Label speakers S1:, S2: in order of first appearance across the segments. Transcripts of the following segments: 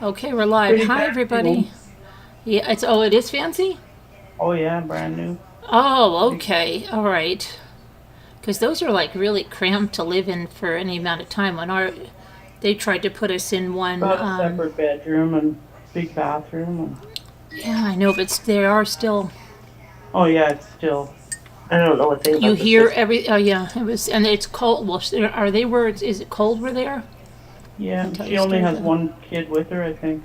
S1: Okay, we're live.
S2: Pretty
S1: Hi,
S2: fancy
S1: everybody.
S2: one.
S1: Yeah, it is fancy?
S2: Oh yeah, brand new.
S1: Oh, okay. All right. Because those are like really cramped to live in for any amount of time. They tried to put us in one,
S2: Got a separate bedroom and big bathroom and
S1: yeah, I know, but they are still,
S2: oh yeah, it's still. I don't know what they
S1: you
S2: about the
S1: hear
S2: system.
S1: every, oh yeah, it was, and it's cold. Well, are they where, is it cold where they are?
S2: Yeah,
S1: Until you
S2: she only
S1: start
S2: has
S1: the,
S2: one kid with her, I think.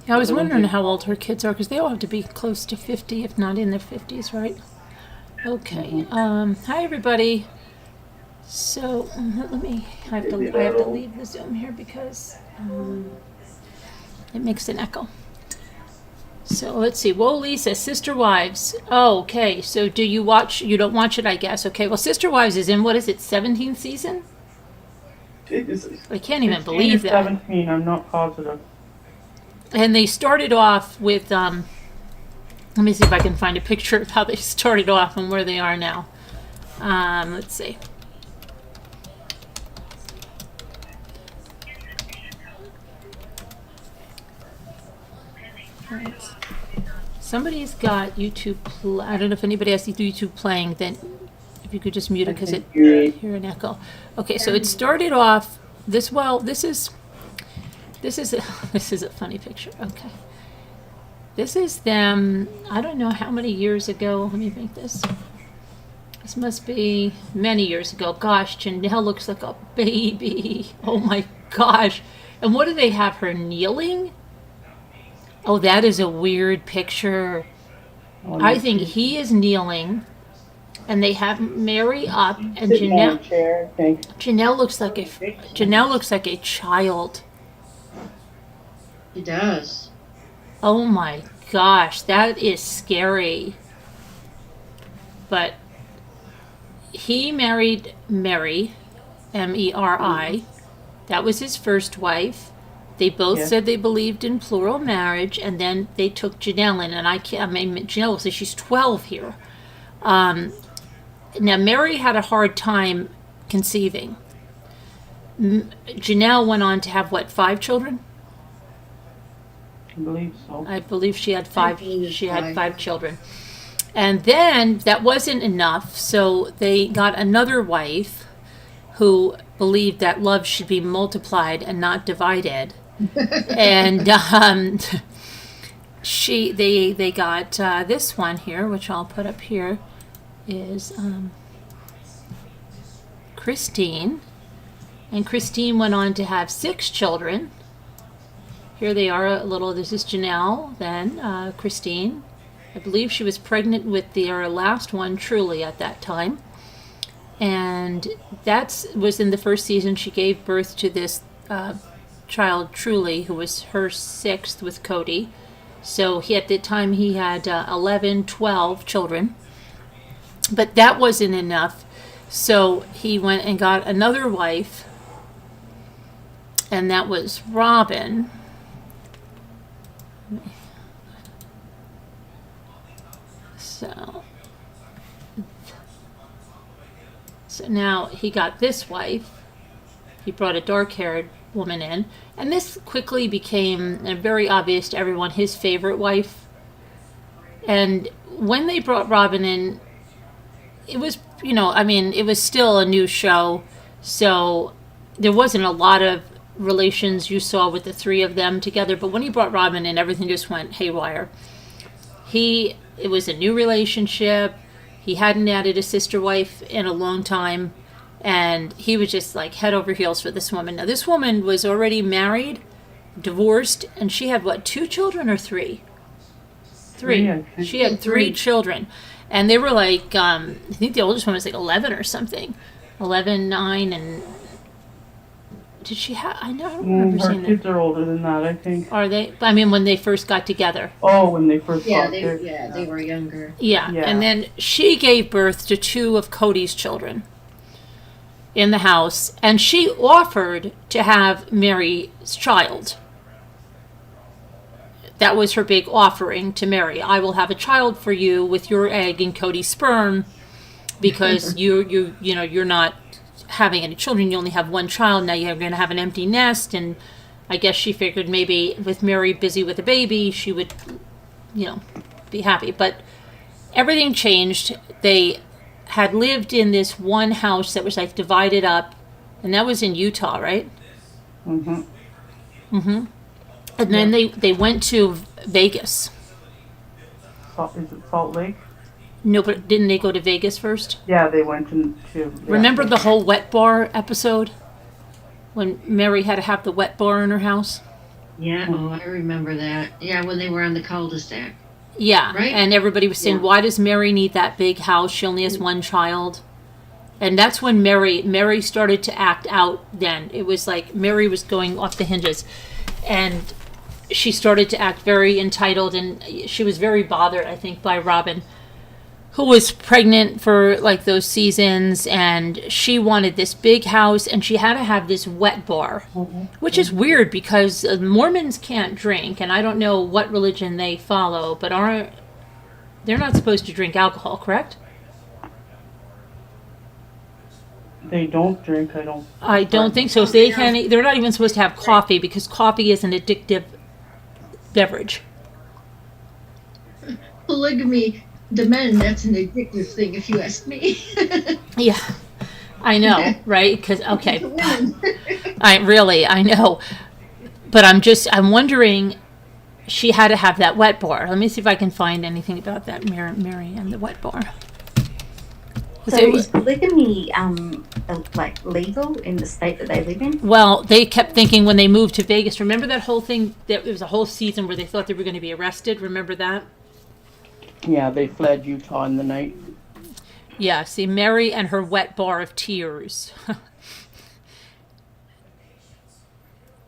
S1: yeah, I
S2: The
S1: was
S2: little
S1: wondering
S2: big
S1: how old
S2: girl.
S1: her kids are, because they all have to be close to 50, if not in their 50s, right? Okay.
S2: Mm-hmm.
S1: Hi, everybody. So let me.
S2: Is it
S1: I have to
S2: old?
S1: leave the Zoom here because it makes an echo. So let's see. Whoa, Lisa, Sister Wives. Oh, okay. So do you watch? You don't watch it, I guess. Okay. Well, Sister Wives is in what is it? 17th season?
S2: It's
S1: I can't even
S2: 16 or
S1: believe that.
S2: 17. I'm not positive.
S1: And they started off with. Let me see if I can find a picture of how they started off and where they are now. Let's see. Right. Somebody's got YouTube. I don't know if anybody has YouTube playing. Then, if you could just mute it
S2: I
S1: because
S2: can
S1: it
S2: hear it.
S1: hear an echo. Okay, so it started off this. Well, this is this is a funny picture. Okay, this is them. I don't know how many years ago. Let me make this. This must be many years ago. Gosh, Janelle looks like a baby. Oh my gosh! And what do they have her kneeling? Oh, that is a weird picture.
S2: Oh,
S1: I
S2: no,
S1: think
S2: she's
S1: he is kneeling, and they have Meri up, and
S2: sitting on a chair, I think.
S1: Janelle looks like a Janelle looks like a child.
S3: He does.
S1: Oh my gosh, that is scary. But he married Meri, Meri. That was his first wife. They both
S2: Yes.
S1: said they believed in plural marriage, and then they took Janelle in, and I can't. I mean, Janelle says she's 12 here. Um, Now, Meri had a hard time conceiving. Janelle went on to have what, 5 children?
S2: I believe so.
S1: I believe she had
S3: I
S1: five.
S3: believe it's
S1: She had
S3: five.
S1: 5 children, and then that wasn't enough. So they got another wife who believed that love should be multiplied and not divided. And they got this one here, which I'll put up here, is Christine, and Christine went on to have 6 children. Here they are, a little. This is Janelle, then Christine. I believe she was pregnant with their last one, Truly, at that time, and that was in the first season. She gave birth to this child, Truly, who was her 6th with Kody. So at the time he had 11, 12 children, but that wasn't enough. So he went and got another wife, and that was Robyn. So, so now he got this wife. He brought a dark-haired woman in, and this quickly became very obvious to everyone his favorite wife. And when they brought Robyn in, it was, I mean, it was still a new show, so there wasn't a lot of relations you saw with the three of them together. But when he brought Robyn in, everything just went haywire. It was a new relationship. He hadn't added a sister wife in a long time, and he was just like head over heels for this woman. Now, this woman was already married, divorced, and she had what, 2 children or 3?
S2: Three,
S1: 3.
S2: I think.
S1: She had 3
S3: 3.
S1: children, and they were like, I think the oldest one was like 11 or something, 11, 9, and did she have? I don't remember
S2: Her
S1: seeing that.
S2: kids are older than that, I think.
S1: Are they? I mean, when they first got together.
S2: Oh, when they first
S3: Yeah,
S2: got there.
S3: they were younger.
S1: Yeah.
S2: Yeah.
S1: And then she gave birth to 2 of Kody's children in the house, and she offered to have Meri's child. That was her big offering to Meri. I will have a child for you with your egg and Kody's sperm, because you're not having any children. You only have one child. Now you're going to have an empty nest, and I guess she figured maybe with Meri busy with a baby, she would, be happy. But everything changed. They had lived in this one house that was like divided up, and that was in Utah, right?
S2: Mm-hmm.
S1: And then they went to Vegas.
S2: Is it Salt Lake?
S1: No, but didn't they go to Vegas first?
S2: Yeah, they went to.
S1: Remember the whole wet bar episode? When Meri had to have the wet bar in her house?
S3: Yeah, oh, I remember that. Yeah, when they were on the cul-de-sac.
S1: Yeah,
S3: Right?
S1: and everybody was saying, why does Meri need that big house? She only has one child. And that's when Meri started to act out then. It was like Meri was going off the hinges. And she started to act very entitled, and she was very bothered, I think, by Robyn, who was pregnant for like those seasons, and she wanted this big house, and she had to have this wet bar, which is weird because Mormons can't drink, and I don't know what religion they follow, but they're not supposed to drink alcohol, correct?
S2: They don't drink.
S1: I don't think so. So they're not even supposed to have coffee because coffee is an addictive beverage.
S3: Polygamy, the men, that's an addictive thing if you ask me.
S1: Yeah, I know, right? Because, okay.
S3: The women.
S1: I know. But I'm wondering, she had to have that wet bar. Let me see if I can find anything about that Meri and the wet bar.
S4: So is polygamy like legal in the state that they live in?
S1: Well, they kept thinking when they moved to Vegas. Remember that whole thing? There was a whole season where they thought they were going to be arrested. Remember that?
S2: Yeah, they fled Utah in the night.
S1: Yeah. See, Meri and her wet bar of tears.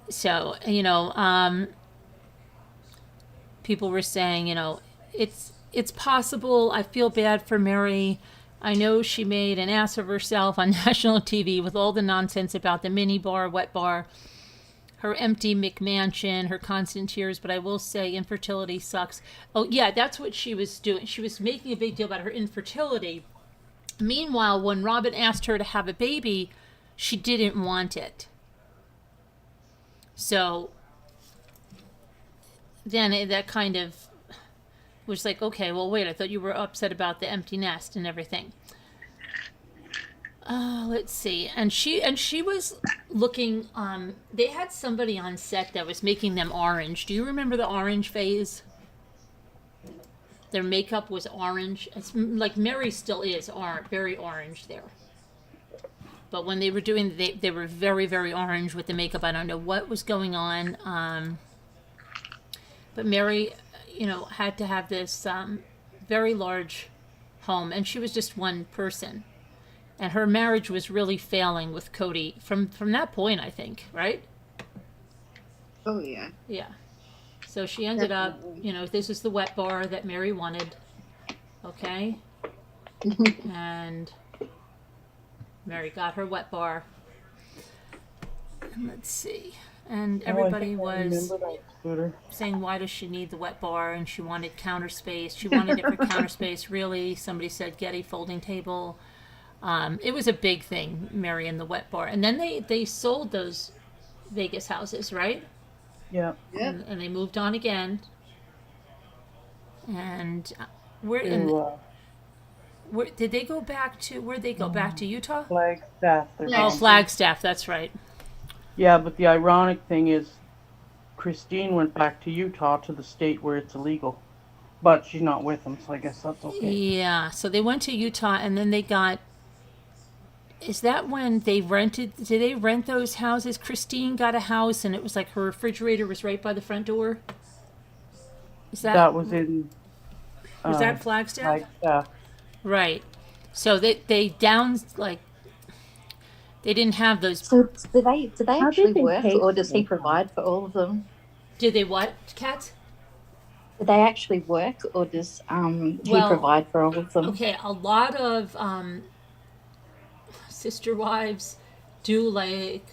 S1: So people were saying, it's possible. I feel bad for Meri. I know she made an ass of herself on national TV with all the nonsense about the mini bar, wet bar, her empty McMansion, her constant tears, but I will say infertility sucks. Oh, yeah, that's what she was doing. She was making a big deal about her infertility. Meanwhile, when Robyn asked her to have a baby, she didn't want it. So then that kind of was like, okay, well, wait, I thought you were upset about the empty nest and everything. Let's see. And she was looking, they had somebody on set that was making them orange. Do you remember the orange phase? Their makeup was orange. It's like Meri still is very orange there. But when they were doing, they were very, very orange with the makeup. I don't know what was going on. But Meri, had to have this very large home, and she was just one person. And her marriage was really failing with Kody from that point, I think, right?
S3: Oh, yeah.
S1: Yeah. So she ended up, this is the wet bar that Meri wanted. Okay? And Meri got her wet bar. And let's see. And everybody was saying, why does she need the wet bar? And she wanted counter space. She wanted it for counter space, really. Somebody said, get a folding table. It was a big thing, Meri and the wet bar. And then they sold those Vegas houses, right?
S2: Yeah.
S1: And they moved on again. And where did they go back to? Where'd they go back to Utah?
S2: Flagstaff.
S1: Oh, Flagstaff. That's right.
S2: Yeah, but the ironic thing is, Christine went back to Utah, to the state where it's illegal, but she's not with them, so I guess that's okay.
S1: Yeah. So they went to Utah, and then they got. Is that when they rented? Did they rent those houses? Christine got a house, and it was like her refrigerator was right by the front door. Is
S2: that was in?
S1: Was that Flagstaff?
S2: Flagstaff.
S1: Right. So they they didn't have those.
S4: So do they actually work, or does he provide for all of them?
S1: Did they what, Kat?
S4: Do they actually work, or does he provide for all of them?
S1: Okay, a lot of sister wives do like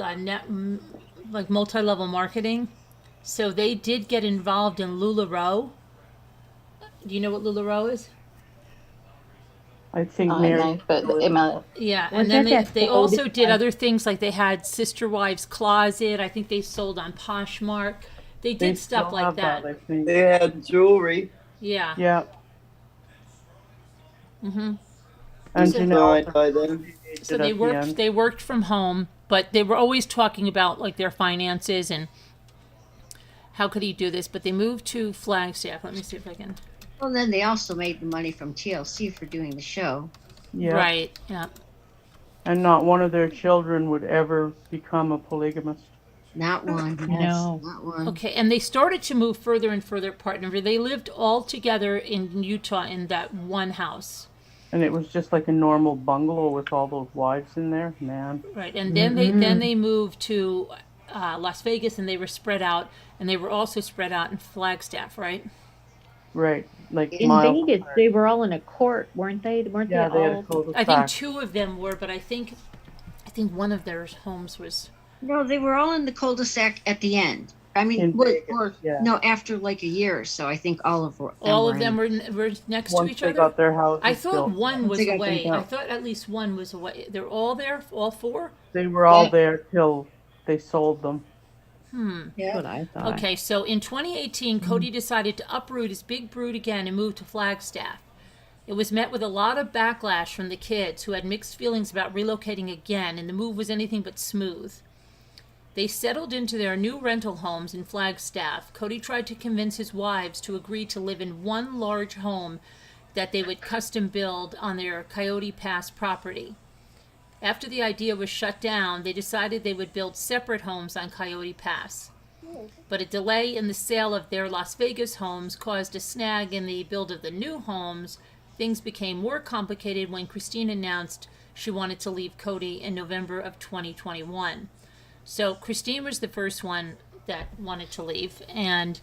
S1: multi-level marketing. So they did get involved in LuLaRoe. Do you know what LuLaRoe is?
S2: I think
S4: I
S2: Mary.
S4: know, but Emma,
S1: Yeah,
S5: Was
S1: and then
S5: that
S1: they
S5: that
S1: also
S5: old-
S1: did other things, like they had Sister Wives Closet. I think they sold on Poshmark. They
S2: They
S1: did stuff
S2: still
S1: like
S2: have
S1: that.
S2: I think.
S6: They had jewelry.
S1: Yeah.
S2: Yeah.
S1: Mm-hmm.
S2: And
S1: So-
S2: Janelle
S6: Signed by them.
S1: So they worked from home, but they were always talking about like their finances and how could he do this. But they moved to Flagstaff. Let me see if I can.
S3: Well, then they also made the money from TLC for doing the show.
S2: Yeah.
S1: Right. Yeah.
S2: And not one of their children would ever become a polygamist.
S3: Not one.
S5: No.
S3: Not one.
S1: Okay, and they started to move further and further apart. Remember, they lived all together in Utah in that one house.
S2: And it was just like a normal bungalow with all those wives in there, man.
S1: Right, and then they moved to Las Vegas, and they were spread out, and they were also spread out in Flagstaff, right?
S2: Right, like
S5: In
S2: miles
S5: Vegas,
S2: apart.
S5: they were all in a court, weren't they? Weren't
S2: Yeah,
S5: they
S2: they had a
S5: all?
S2: cul-de-sac.
S1: I think two of them were, but I think one of their homes was.
S3: No, they were all in the cul-de-sac at the end. I mean,
S2: In Vegas, yeah.
S3: no, after like a year or so, I think all of them
S1: All
S3: were
S1: of them
S3: in.
S1: were next
S2: Once
S1: to each
S2: they
S1: other.
S2: got their houses
S1: I thought
S2: built,
S1: one was
S3: They got
S1: away.
S2: them
S1: I
S2: built.
S1: thought at least one was away. They're all there, all four.
S2: they were all
S3: Yeah.
S2: there till they sold them.
S5: That's
S3: Yeah.
S5: what I thought.
S1: Okay, so in 2018, Kody decided to uproot his big brood again and move to Flagstaff. It was met with a lot of backlash from the kids who had mixed feelings about relocating again, and the move was anything but smooth. They settled into their new rental homes in Flagstaff. Kody tried to convince his wives to agree to live in one large home that they would custom build on their Coyote Pass property. After the idea was shut down, they decided they would build separate homes on Coyote Pass. But a delay in the sale of their Las Vegas homes caused a snag in the build of the new homes. Things became more complicated when Christine announced she wanted to leave Kody in November of 2021. So Christine was the first one that wanted to leave, and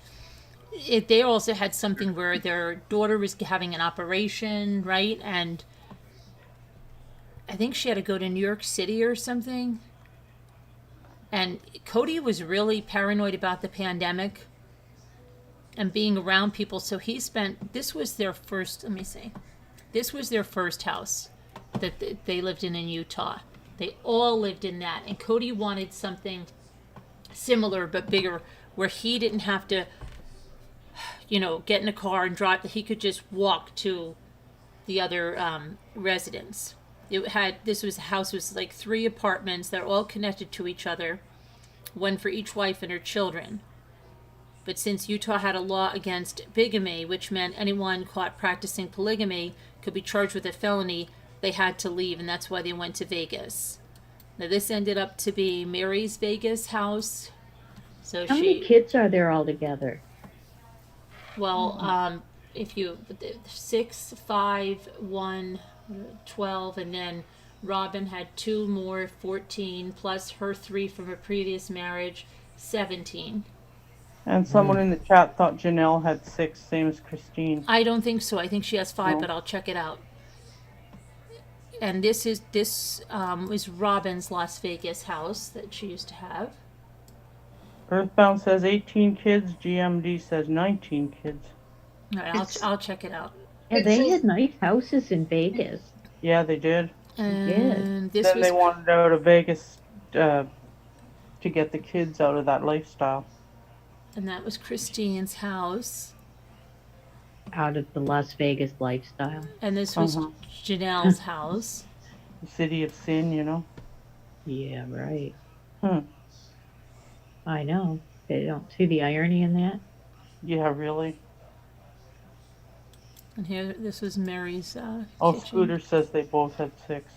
S1: they also had something where their daughter was having an operation, right? And I think she had to go to New York City or something. And Kody was really paranoid about the pandemic and being around people. So he spent, this was their first, let me see. This was their first house that they lived in Utah. They all lived in that. And Kody wanted something similar but bigger where he didn't have to, get in a car and drive. He could just walk to the other residence. This house was like 3 apartments that are all connected to each other, one for each wife and her children. But since Utah had a law against bigamy, which meant anyone caught practicing polygamy could be charged with a felony, they had to leave, and that's why they went to Vegas. Now this ended up to be Meri's Vegas house. So
S5: How many kids are there altogether?
S1: Well, if you 6, 5, 1, 12, and then Robyn had 2 more, 14, plus her 3 from a previous marriage, 17.
S2: And someone in the chat thought Janelle had 6, same as Christine.
S1: I don't think so. I think she has 5,
S2: No.
S1: but I'll check it out. And this was Robyn's Las Vegas house that she used to have.
S2: Earthbound says 18 kids, GMD says 19 kids.
S1: All right, I'll check it out.
S5: Yeah,
S3: It
S5: they
S3: says-
S5: had nice houses in Vegas.
S2: Yeah, they did.
S1: And this
S2: Then
S1: was
S2: they wanted out of Vegas to get the kids out of that lifestyle.
S1: and that was Christine's house.
S5: Out of the Las Vegas lifestyle.
S1: And this was
S2: Uh-huh.
S1: Janelle's house.
S2: The city of sin,
S5: Yeah, right.
S2: Hmm.
S5: I know. They don't see the irony in that.
S2: Yeah, really.
S1: And here, this was Meri's
S2: Oh,
S1: kitchen.
S2: Scooter says they both had 6.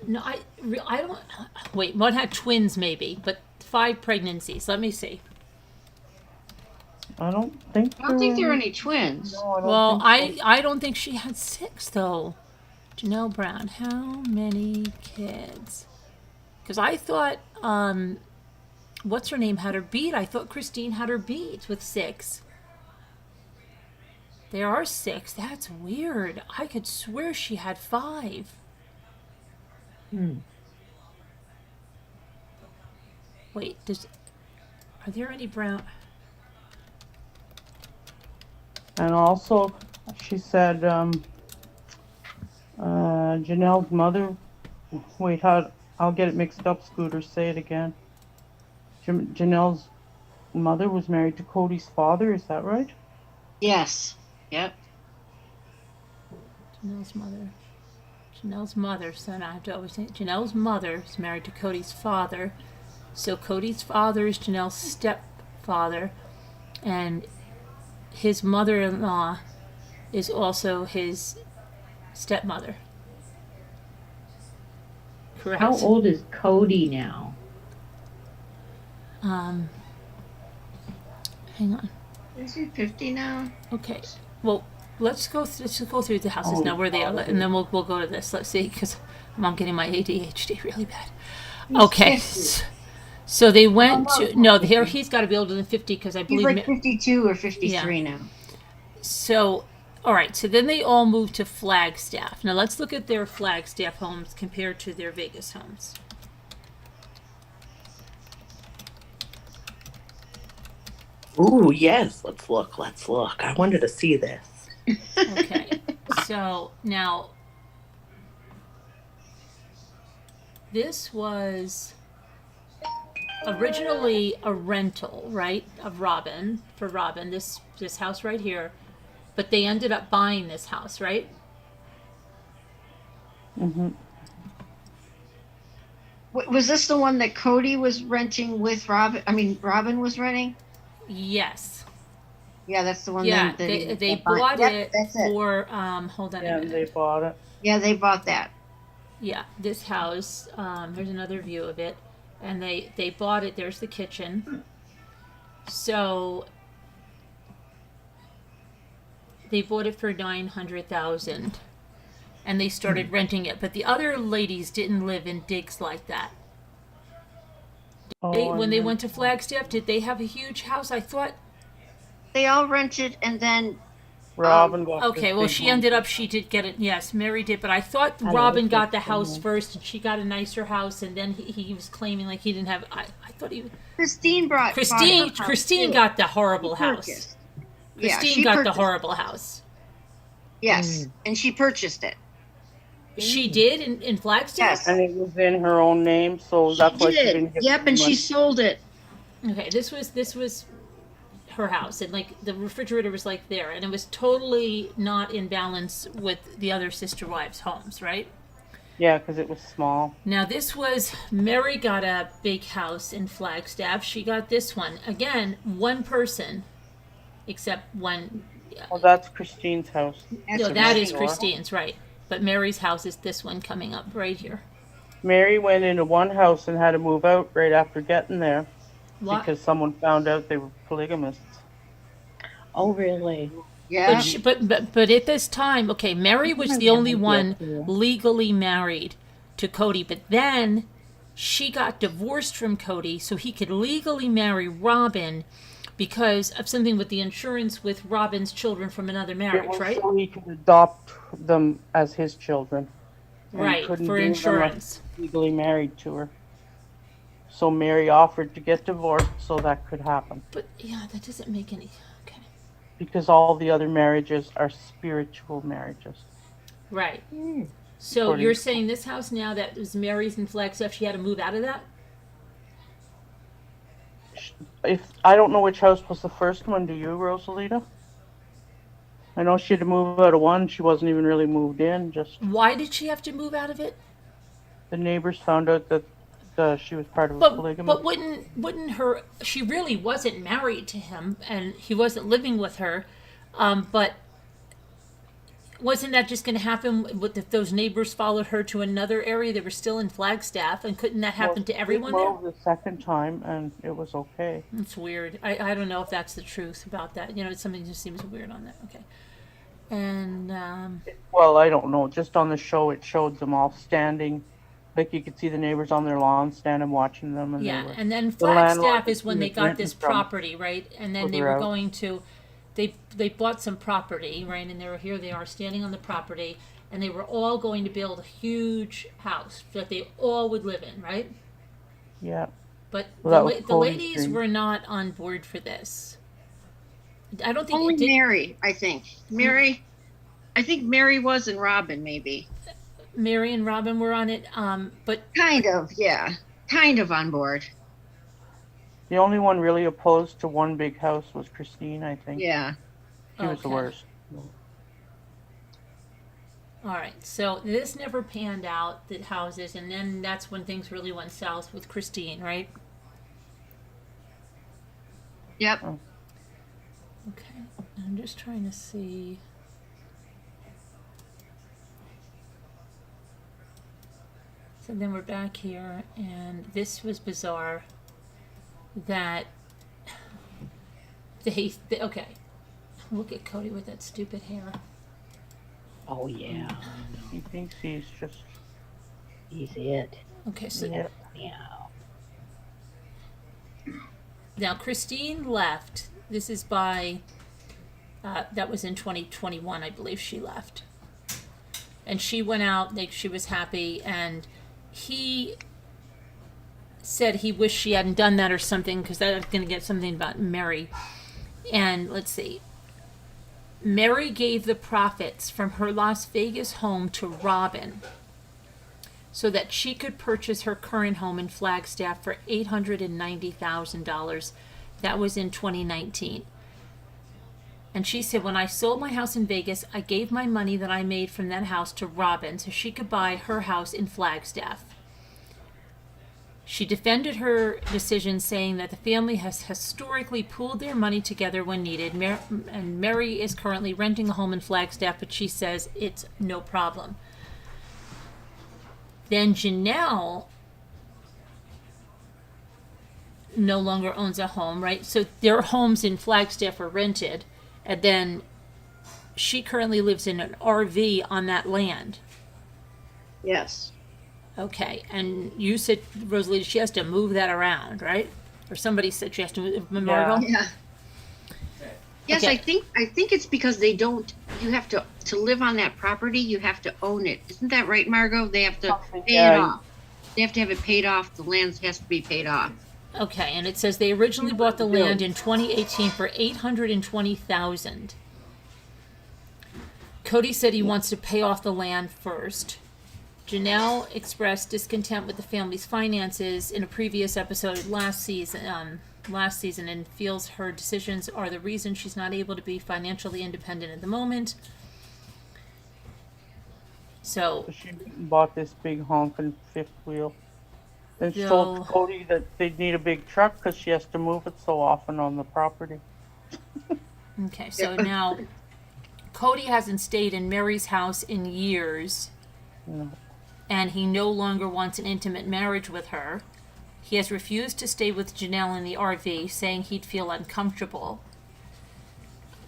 S1: No, I don't. Wait, one had twins maybe, but 5 pregnancies. Let me see.
S2: I don't think.
S3: I don't think there are any twins.
S2: No, I don't
S1: Well,
S2: think so.
S1: I don't think she had 6 though. Janelle Brown, how many kids? Because I thought, what's her name had her beat. I thought Christine had her beat with 6. There are 6. That's weird. I could swear she had 5. Wait, are there any Brown?
S2: And also, she said, Janelle's mother. Wait, how? I'll get it mixed up. Scooter, say it again. Janelle's mother was married to Kody's father. Is that right?
S3: Yes. Yep.
S1: Janelle's mother. Janelle's mother, so now I have to always say Janelle's mother is married to Kody's father. So Kody's father is Janelle's stepfather, and his mother-in-law is also his stepmother. Correct?
S5: How old is Kody now?
S1: Hang on.
S3: Is he 50 now?
S1: Okay. Well, let's go through the houses now where they are, and then we'll go to this. Let's see, because I'm getting my ADHD really bad. Okay. So they went to no. Here he's got to be older than 50 because I
S3: He's
S1: believe.
S3: like 52 or 53 now.
S1: So, all right. So then they all moved to Flagstaff. Now let's look at their Flagstaff homes compared to their Vegas homes.
S6: Ooh, yes. Let's look. I wanted to see this.
S1: Okay. So now this was originally a rental, right, of Robyn, for Robyn, this house right here, but they ended up buying this house, right?
S2: Mm-hmm.
S3: Was this the one that Kody was renting with Robyn? I mean, Robyn was renting?
S1: Yes.
S3: Yeah, that's the one.
S1: Yeah,
S3: that
S1: they bought
S3: Yep,
S1: it
S3: that's it.
S1: for hold on a
S2: Yeah,
S1: minute.
S2: they bought it.
S3: Yeah, they bought that.
S1: Yeah, this house, here's another view of it, and they bought it. There's the kitchen. So they bought it for $900,000, and they started renting it. But the other ladies didn't live in digs like that. When they went to Flagstaff, did they have a huge house? I thought.
S3: They all rented, and then
S2: Robyn got
S1: Okay, well, she ended up, she did get it. Yes, Meri did, but I thought Robyn got the house first, and she got a nicer house, and then he was claiming like he didn't have. I thought he.
S3: Christine bought her house,
S1: Christine
S3: too.
S1: got the horrible house.
S3: Purchased.
S1: Christine got the horrible house.
S3: Yes, and she purchased it.
S1: She did in Flagstaff.
S3: Yes.
S2: And it was in her own name, so that's why she didn't get
S3: Yep,
S2: the
S3: and
S2: money.
S3: she sold it.
S1: Okay, this was her house, and like the refrigerator was like there, and it was totally not in balance with the other sister wives' homes, right?
S2: Yeah, because it was small.
S1: Now this was Meri got a big house in Flagstaff. She got this one again, one person, except one.
S2: Well, that's Christine's house.
S1: No, that is Christine's, right? But Meri's house is this one coming up right here.
S2: Meri went into one house and had to move out right after getting there
S1: What?
S2: because someone found out they were polygamists.
S6: Oh, really?
S3: Yeah.
S1: But at this time, okay, Meri was the only one legally married to Kody, but then she got divorced from Kody so he could legally marry Robyn because of something with the insurance with Robyn's children from another marriage, right?
S2: So he could adopt them as his children. And he
S1: Right,
S2: couldn't
S1: for
S2: do them
S1: insurance.
S2: unless he was legally married to her. So Meri offered to get divorced so that could happen.
S1: But yeah, that doesn't make any. Okay.
S2: Because all the other marriages are spiritual marriages.
S1: Right. So
S2: According
S1: you're
S2: to-
S1: saying this house now that was Meri's in Flagstaff, she had to move out of that?
S2: If I don't know which house was the first one, do you, Rosalita? I know she had to move out of one. She wasn't even really moved in. Just
S1: Why did she have to move out of it?
S2: the neighbors found out that she was part of a
S1: But
S2: polygamy.
S1: wouldn't her? She really wasn't married to him, and he wasn't living with her. But wasn't that just going to happen? If those neighbors followed her to another area, they were still in Flagstaff, and couldn't that happen to everyone
S2: we
S1: there?
S2: moved the second time, and it was okay.
S1: It's weird. I don't know if that's the truth about that. You know, something just seems weird on that. Okay. And
S2: Well, I don't know. Just on the show, it showed them all standing. Like you could see the neighbors on their lawn standing watching them. And
S1: yeah,
S2: they were,
S1: and then
S2: the landlord
S1: Flagstaff is when
S2: was
S1: they got
S2: renting
S1: this
S2: from
S1: property, right? And then they
S2: further
S1: were
S2: out.
S1: going to, they bought some property, right? And here they are standing on the property, and they were all going to build a huge house that they all would live in, right?
S2: Yeah.
S1: But
S2: Well, that was
S1: the
S2: Cody's
S1: ladies
S2: dream.
S1: were not on board for this. I don't think
S3: Only
S1: it did,
S3: Meri, I think. I think Meri was, and Robyn maybe.
S1: Meri and Robyn were on it, but
S3: Kind of, yeah. Kind of on board.
S2: The only one really opposed to one big house was Christine, I think.
S3: Yeah.
S2: She was the
S1: Okay.
S2: worst.
S1: all right. So this never panned out, the houses, and then that's when things really went south with Christine, right?
S3: Yep.
S1: Okay. I'm just trying to see. So then we're back here, and this was bizarre. That they okay. Look at Kody with that stupid hair.
S5: Oh, yeah.
S2: He thinks he's just.
S5: He's it.
S1: Okay, so
S2: Yeah.
S5: Meow.
S1: now Christine left. This is by. That was in 2021, I believe she left. And she went out. Like she was happy, and he said he wished she hadn't done that or something because I was going to get something about Meri. And let's see. Meri gave the profits from her Las Vegas home to Robyn so that she could purchase her current home in Flagstaff for $890,000. That was in 2019. And she said, when I sold my house in Vegas, I gave my money that I made from that house to Robyn so she could buy her house in Flagstaff. She defended her decision, saying that the family has historically pooled their money together when needed, and Meri is currently renting a home in Flagstaff, but she says it's no problem. Then Janelle no longer owns a home, right? So their homes in Flagstaff are rented, and then she currently lives in an RV on that land.
S3: Yes.
S1: Okay, and you said, Rosalita, she has to move that around, right? Or somebody said she has to move, Margot?
S3: Yeah. Yes,
S1: Okay.
S3: I think it's because they don't. You have to live on that property. You have to own it. Isn't that right, Margot? They have to pay it
S2: Yeah.
S3: off. They have to have it paid off. The land has to be paid off.
S1: Okay, and it says they originally bought the land in 2018 for $820,000. Kody said he wants to pay off the land first. Janelle expressed discontent with the family's finances in a previous episode last season, and feels her decisions are the reason she's not able to be financially independent at the moment. So
S2: She bought this big honking fifth wheel. Then she
S1: No.
S2: told Kody that they'd need a big truck because she has to move it so often on the property.
S1: okay, so now Kody hasn't stayed in Meri's house in years.
S2: No.
S1: And he no longer wants an intimate marriage with her. He has refused to stay with Janelle in the RV, saying he'd feel uncomfortable.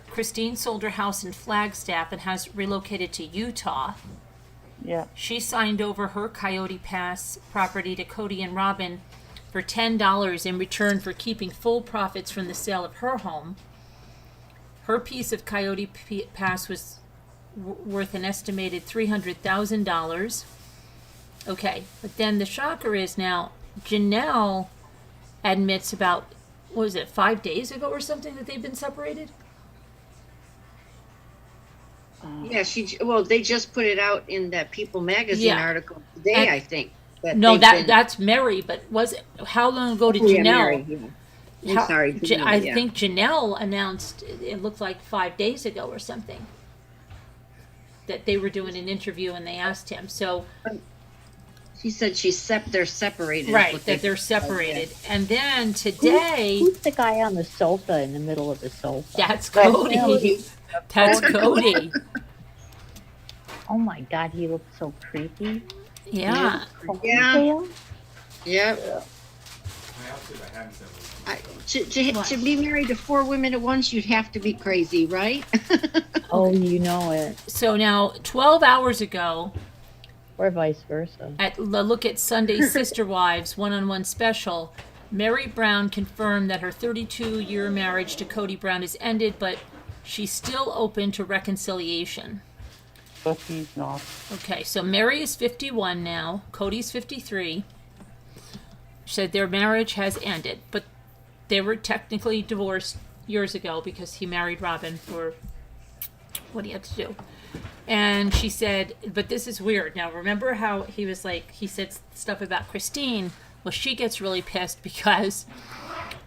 S1: Christine sold her house in Flagstaff and has relocated to Utah.
S2: Yeah.
S1: She signed over her Coyote Pass property to Kody and Robyn for $10 in return for keeping full profits from the sale of her home. Her piece of Coyote Pass was worth an estimated $300,000. Okay, but then the shocker is now Janelle admits about, what was it, 5 days ago or something that they've been separated?
S3: Yeah, they just put it out in that People magazine
S1: Yeah.
S3: article today,
S1: And-
S3: I think.
S1: No,
S3: they've been-
S1: that's Meri, but was it, how long ago did
S3: Oh, yeah,
S1: Janelle?
S3: Meri, yeah. I'm sorry. Janelle,
S1: I
S3: yeah.
S1: think Janelle announced, it looked like 5 days ago or something, that they were doing an interview and they asked him. So,
S3: She said they're separated. is
S1: right,
S3: what
S1: that
S3: they-
S1: they're separated. And then today,
S5: Who's the guy on the sofa in the middle of the sofa?
S1: that's Kody. That's Kody.
S5: Oh my God, he looks so creepy.
S1: Yeah.
S3: Yeah.
S5: Ponytail?
S3: Yeah. To be married to 4 women at once, you'd have to be crazy, right?
S5: Oh, you know it.
S1: So now, 12 hours ago,
S5: Or vice versa.
S1: at the Look at Sunday Sister Wives one-on-one special, Meri Brown confirmed that her 32-year marriage to Kody Brown is ended, but she's still open to reconciliation.
S2: But he's not.
S1: Okay, so Meri is 51 now. Cody's 53. She said their marriage has ended, but they were technically divorced years ago because he married Robyn for what he had to do. And she said, but this is weird. Now, remember how he was like, he said stuff about Christine? Well, she gets really pissed because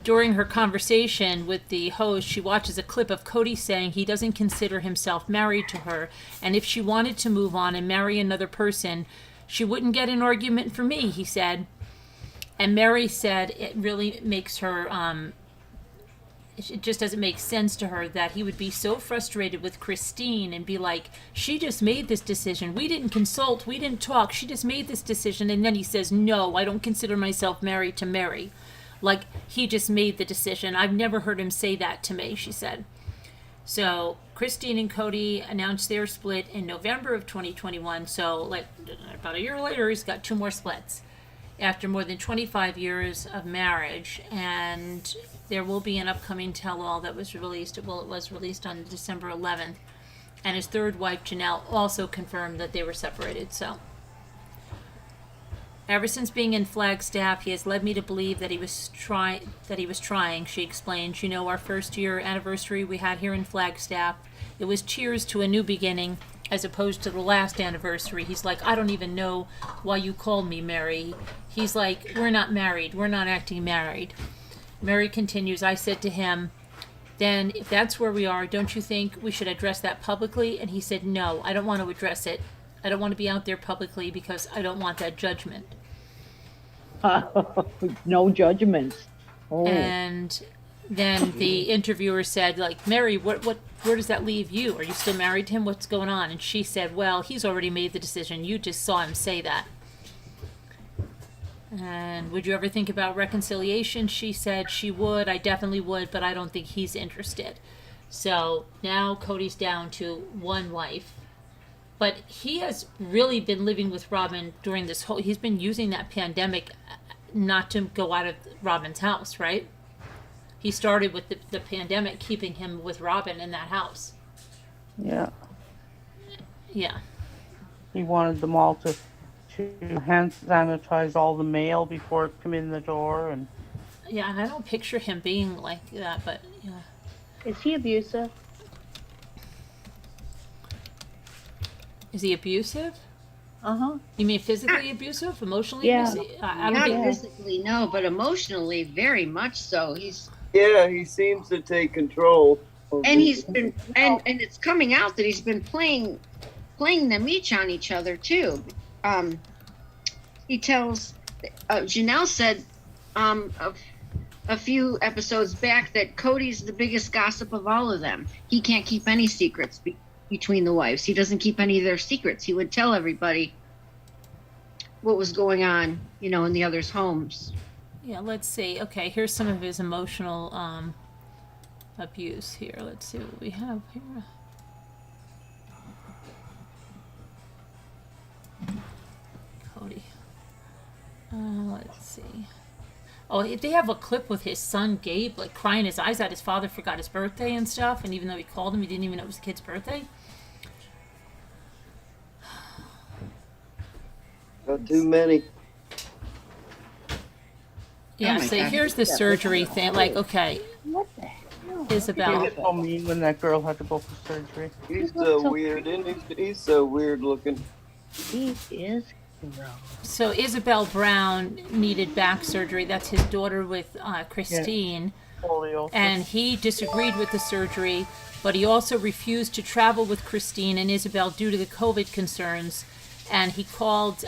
S1: during her conversation with the host, she watches a clip of Kody saying he doesn't consider himself married to her. And if she wanted to move on and marry another person, she wouldn't get an argument from me, he said. And Meri said it really makes her, it just doesn't make sense to her that he would be so frustrated with Christine and be like, she just made this decision. We didn't consult. We didn't talk. She just made this decision. And then he says, no, I don't consider myself married to Meri. Like, he just made the decision. I've never heard him say that to me, she said. So Christine and Kody announced their split in November of 2021. So like about a year later, he's got 2 more splits after more than 25 years of marriage. And there will be an upcoming tell-all that was released. Well, it was released on December 11th. And his third wife, Janelle, also confirmed that they were separated. So ever since being in Flagstaff, he has led me to believe that he was trying, she explained. You know, our first year anniversary we had here in Flagstaff, it was cheers to a new beginning as opposed to the last anniversary. He's like, I don't even know why you called me Meri. He's like, we're not married. We're not acting married. Meri continues, I said to him, then if that's where we are, don't you think we should address that publicly? And he said, no, I don't want to address it. I don't want to be out there publicly because I don't want that judgment.
S5: No judgments. Oh.
S1: And then the interviewer said, like, Meri, where does that leave you? Are you still married to him? What's going on? And she said, well, he's already made the decision. You just saw him say that. And would you ever think about reconciliation? She said she would. I definitely would, but I don't think he's interested. So now Kody's down to 1 wife. But he has really been living with Robyn during this whole, he's been using that pandemic not to go out of Robyn's house, right? He started with the pandemic keeping him with Robyn in that house.
S2: Yeah.
S1: Yeah.
S2: He wanted them all to hand sanitize all the mail before it come in the door, and
S1: Yeah, and I don't picture him being like that, but yeah.
S5: Is he abusive?
S1: Is he abusive?
S5: Uh-huh.
S1: You mean physically abusive? Emotionally
S5: Yeah.
S1: abusive? I don't
S3: Not
S1: think
S3: physically, no, but emotionally, very much so.
S7: Yeah, he seems to take control.
S3: And he's been, and it's coming out that he's been playing them each on each other too. He tells, Janelle said, a few episodes back that Kody's the biggest gossip of all of them. He can't keep any secrets between the wives. He doesn't keep any of their secrets. He would tell everybody what was going on, in the other's homes.
S1: Yeah, let's see. Okay, here's some of his emotional abuse here. Let's see what we have here. Kody. Let's see. Oh, they have a clip with his son Gabe, like crying his eyes out. His father forgot his birthday and stuff, and even though he called him, he didn't even know it was the kid's birthday.
S7: Not too many.
S1: Yeah,
S3: Oh my
S1: so
S3: God.
S1: here's the surgery thing. Like, okay,
S5: What the hell?
S2: he
S1: Isabel.
S2: was so mean when that girl had to go for surgery.
S7: He's
S5: looks
S7: so
S5: so
S7: weird, isn't he? He's so weird looking.
S5: He is gross.
S1: So Isabel Brown needed back surgery. That's his daughter with Christine.
S2: Scoliosis.
S1: And he disagreed with the surgery, but he also refused to travel with Christine and Isabel due to the COVID concerns. And he called,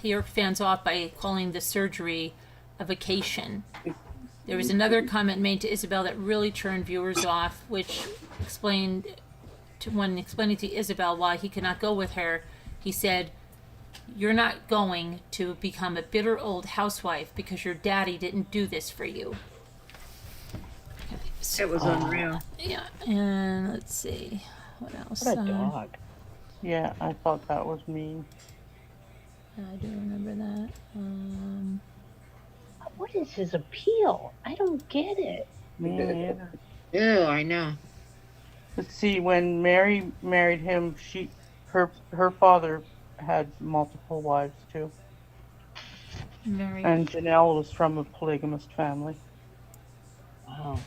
S1: he irked fans off by calling the surgery a vacation. There was another comment made to Isabel that really turned viewers off, which explained, when explaining to Isabel why he could not go with her, he said, "You're not going to become a bitter old housewife because your daddy didn't do this for you." Okay,
S3: It was unreal.
S1: yeah, and let's see, what else?
S5: What a dog.
S2: Yeah, I thought that was mean.
S1: I do remember that.
S5: What is his appeal? I don't get it.
S2: Me neither.
S3: Ew, I know.
S2: But see, when Meri married him, her father had multiple wives too,
S1: Meri.
S2: and Janelle was from a polygamous family.
S5: Wow.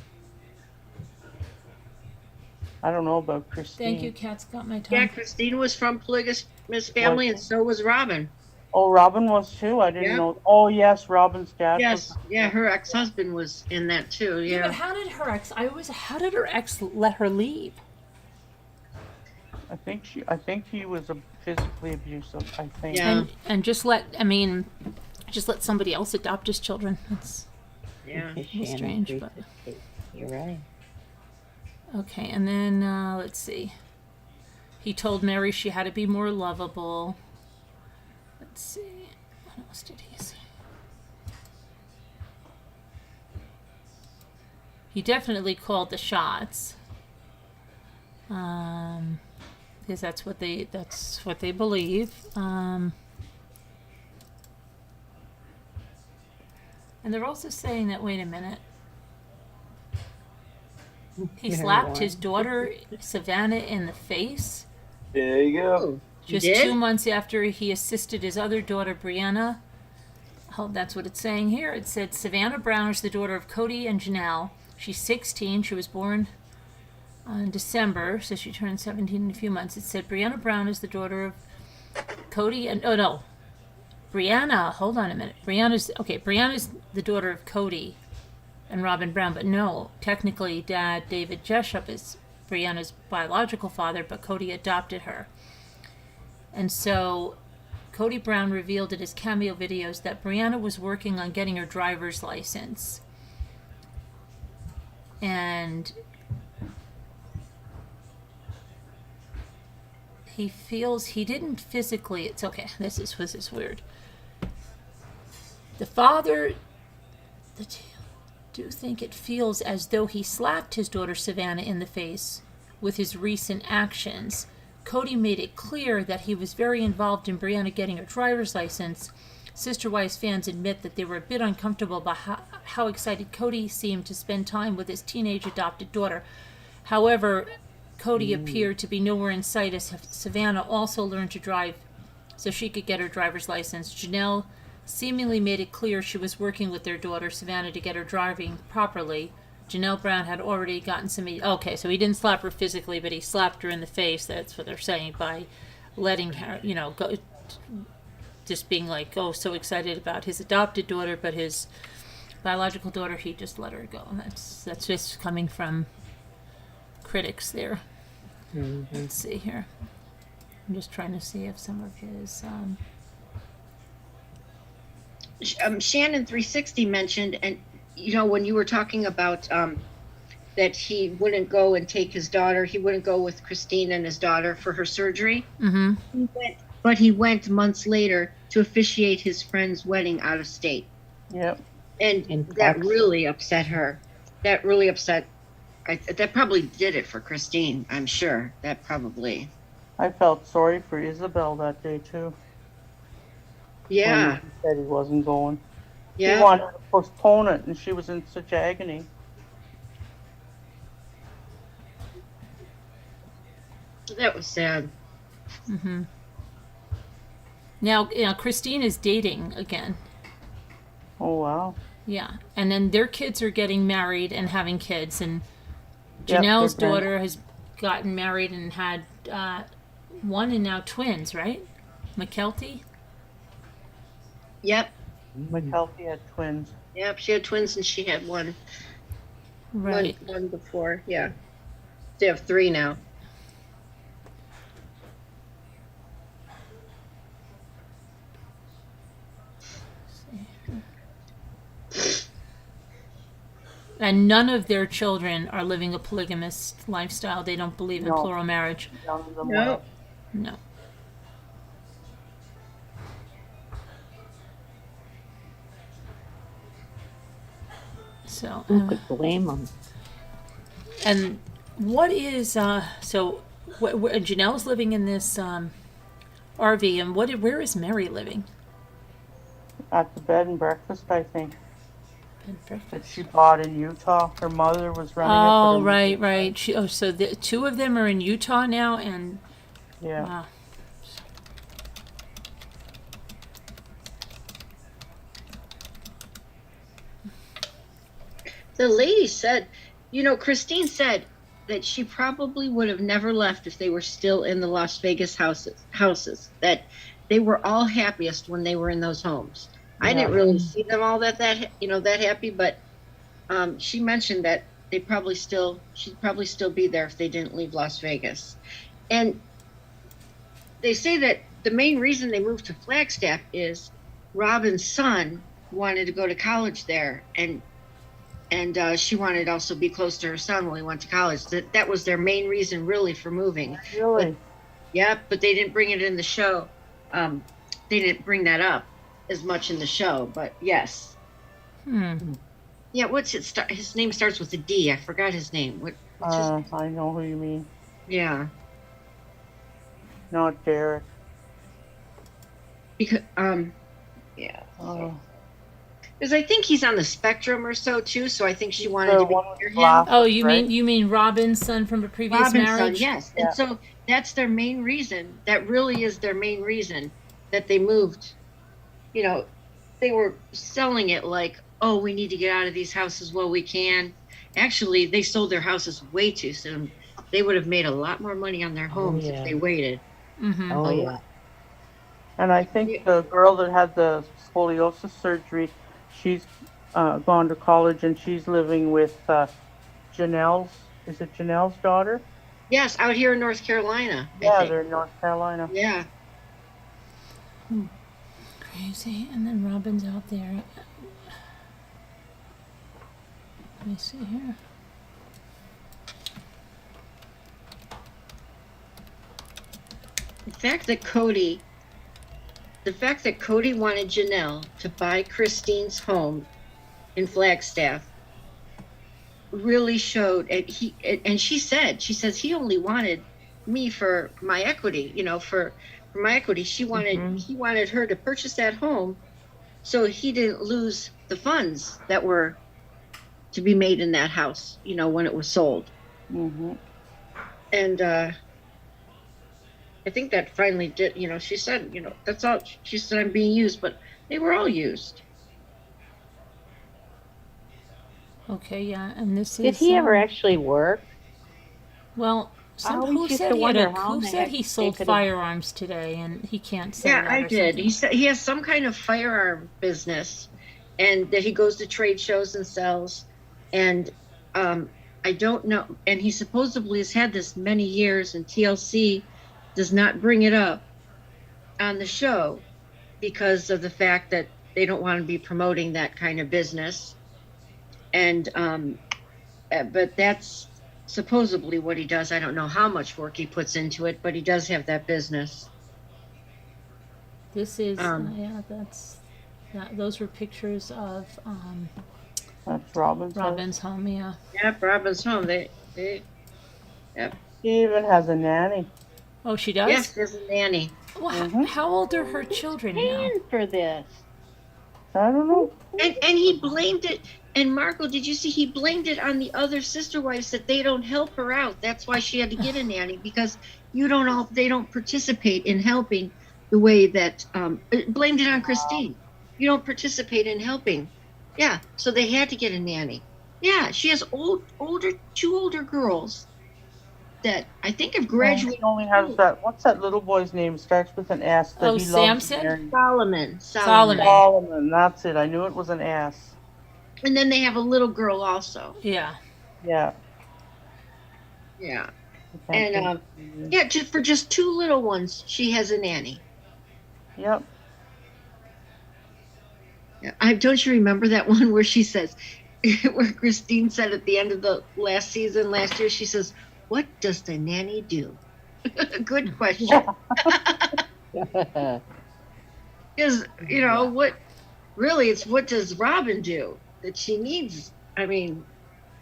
S2: I don't know about Christine.
S1: Thank you, Cat's got my
S3: Yeah,
S1: tongue.
S3: Christine was from polygamous family, and so was Robyn.
S2: Oh, Robyn was too? I didn't
S3: Yeah.
S2: know. Oh, yes, Robyn's dad
S3: Yes,
S2: was.
S3: yeah, her ex-husband was in that too.
S1: Yeah, but
S3: Yeah.
S1: how did her ex let her leave?
S2: I think he was physically abusive, I think.
S3: Yeah.
S1: And just let somebody else adopt his children. That's
S3: Yeah.
S5: Shannon
S1: strange,
S5: agrees
S1: but-
S5: with Kate. You're right.
S1: okay. And then let's see. He told Meri she had to be more lovable. Let's see. What else did he say? He definitely called the shots. Because that's what they believe. And they're also saying that, wait a minute, he
S5: Meri
S1: slapped
S5: won.
S1: his daughter Savannah in the face
S7: There you go.
S3: Oh, he
S1: just
S3: did?
S1: 2 months after he assisted his other daughter Brianna. Oh, that's what it's saying here. It said Savannah Brown is the daughter of Kody and Janelle. She's 16. She was born in December, so she turned 17 in a few months. It said Brianna Brown is the daughter of Kody and Brianna. Hold on a minute. Brianna's the daughter of Kody and Robyn Brown, but no, technically, Dad David Jessup is Brianna's biological father, but Kody adopted her. And so Kody Brown revealed in his cameo videos that Brianna was working on getting her driver's license. And he feels he didn't physically, it's okay, this is weird. The father, do think it feels as though he slapped his daughter Savannah in the face with his recent actions. Kody made it clear that he was very involved in Brianna getting her driver's license. Sister Wives fans admit that they were a bit uncomfortable about how excited Kody seemed to spend time with his teenage adopted daughter. However, Kody appeared to be nowhere in sight as Savannah also learned to drive so she could get her driver's license. Janelle seemingly made it clear she was working with their daughter Savannah to get her driving properly. Janelle Brown had already gotten some... Okay, so he didn't slap her physically, but he slapped her in the face. That's what they're saying, by letting her, go... Just being like, so excited about his adopted daughter, but his biological daughter, he just let her go. That's just coming from critics there.
S5: Mm-hmm.
S1: Let's see here. I'm just trying to see if some of his...
S3: Shannon 360 mentioned, and when you were talking about that he wouldn't go and take his daughter, he wouldn't go with Christine and his daughter for her surgery.
S1: Mm-hmm.
S3: He went months later to officiate his friend's wedding out of state.
S2: Yep.
S3: And
S5: In
S3: that
S5: Texas.
S3: really upset her. That really upset. That probably did it for Christine, I'm sure. That probably.
S2: I felt sorry for Isabel that day too.
S3: Yeah.
S2: When he said he wasn't going.
S3: Yeah.
S2: He wanted to postpone it, and she was in such agony.
S3: That was sad.
S1: Mm-hmm. Now, Christine is dating again.
S2: Oh, wow.
S1: Yeah, and then their kids are getting married and having kids, and
S2: Yep,
S1: Janelle's
S2: they're grand.
S1: daughter has gotten married and had one and now twins, right? McKelty?
S3: Yep.
S2: McKelty had twins.
S3: Yep. She had twins and she had one.
S1: Right.
S3: One before. Yeah. They have 3 now.
S1: And none of their children are living a polygamous lifestyle. They don't believe in
S2: No.
S1: plural marriage.
S2: None of them
S3: No.
S2: were.
S1: No. So,
S5: Who could blame them?
S1: and what is Janelle's living in this RV, and where is Meri living?
S2: At the bed and breakfast, I think,
S1: Bed and
S2: that
S1: breakfast.
S2: she bought in Utah. Her mother was running it.
S1: Oh,
S2: but her-
S1: right. So the 2 of them are in Utah now, and
S2: Yeah.
S1: wow.
S3: The lady said, Christine said that she probably would have never left if they were still in the Las Vegas houses. That they were all happiest when they were in those homes. I didn't really see them all that happy, but she mentioned that she'd probably still be there if they didn't leave Las Vegas. And they say that the main reason they moved to Flagstaff is Robyn's son wanted to go to college there, and she wanted to also be close to her son when he went to college. That was their main reason, really, for moving.
S2: Really?
S3: But they didn't bring it in the show. They didn't bring that up as much in the show, but yes. Yeah, what's it? His name starts with a D. I forgot his name. What's his name?
S2: I know who you mean.
S3: Yeah.
S2: Not Derek.
S3: Because yeah.
S2: Oh.
S3: Because I think he's on the spectrum or so too. So I think she wanted to be near him.
S1: Oh, you mean Robyn's son from a previous
S3: Robyn's
S1: marriage?
S3: son, yes.
S2: Yeah.
S3: And so that's their main reason. That really is their main reason that they moved. You know, they were selling it like, oh, we need to get out of these houses while we can. Actually, they sold their houses way too soon. They would have made a lot more money on their homes if they waited.
S1: Mm-hmm.
S5: Oh, yeah.
S2: And I think the girl that had the scoliosis surgery, she's gone to college and she's living with Janelle's daughter?
S3: Yes, out here in North Carolina. I
S2: Yeah,
S3: think.
S2: they're in North Carolina.
S3: Yeah.
S1: Crazy. And then Robyn's out there. Let me see here.
S3: The fact that Kody wanted Janelle to buy Christine's home in Flagstaff really showed, and she says he only wanted me for my equity, for my equity. He wanted her to purchase that home so he didn't lose the funds that were to be made in that house, when it was sold.
S2: Mm-hmm.
S3: And I think that finally did, she said, that's all. She said, I'm being used, but they were all used.
S1: Okay, yeah, and this is.
S5: Did he ever actually work?
S1: Well,
S5: I always
S1: who
S5: used
S1: said
S5: to
S1: he
S5: wonder how
S1: who
S5: the
S1: said
S5: heck
S1: he
S5: they
S1: sold
S5: could've-
S1: firearms today, and he can't say
S3: Yeah,
S1: that
S3: I
S1: or
S3: did.
S1: something.
S3: He said he has some kind of firearm business, and that he goes to trade shows and sells. And I don't know. And he supposedly has had this many years, and TLC does not bring it up on the show because of the fact that they don't want to be promoting that kind of business. And but that's supposedly what he does. I don't know how much work he puts into it, but he does have that business.
S1: This is those were pictures of
S2: That's Robyn's.
S1: Robyn's home. Yeah.
S3: Yep, Robyn's home. Yep.
S2: She even has a nanny.
S1: Oh, she does.
S3: Yes, there's a nanny.
S1: Well, how old are her children now?
S5: Paying for this.
S2: I don't know.
S3: And he blamed it. And Marco, did you see he blamed it on the other sister wives that they don't help her out? That's why she had to get a nanny, because they don't participate in helping the way that blamed it on Christine. You don't participate in helping. Yeah, so they had to get a nanny. Yeah, she has two older girls that I think have graduated.
S2: He only has that. What's that little boy's name? Starts with an S. That
S1: Oh,
S2: he loves
S1: Samson?
S2: to marry.
S3: Solomon.
S2: Solomon. That's it. I knew it was an S.
S3: And then they have a little girl also.
S1: Yeah.
S2: Yeah.
S3: Yeah.
S2: I can't
S3: And
S2: think.
S3: for just two little ones, she has a nanny.
S2: Yep.
S3: Yeah. Don't you remember that one where she says, where Christine said at the end of the last year, she says, "What does the nanny do?" Good question. Because what does Robyn do that she needs? I mean,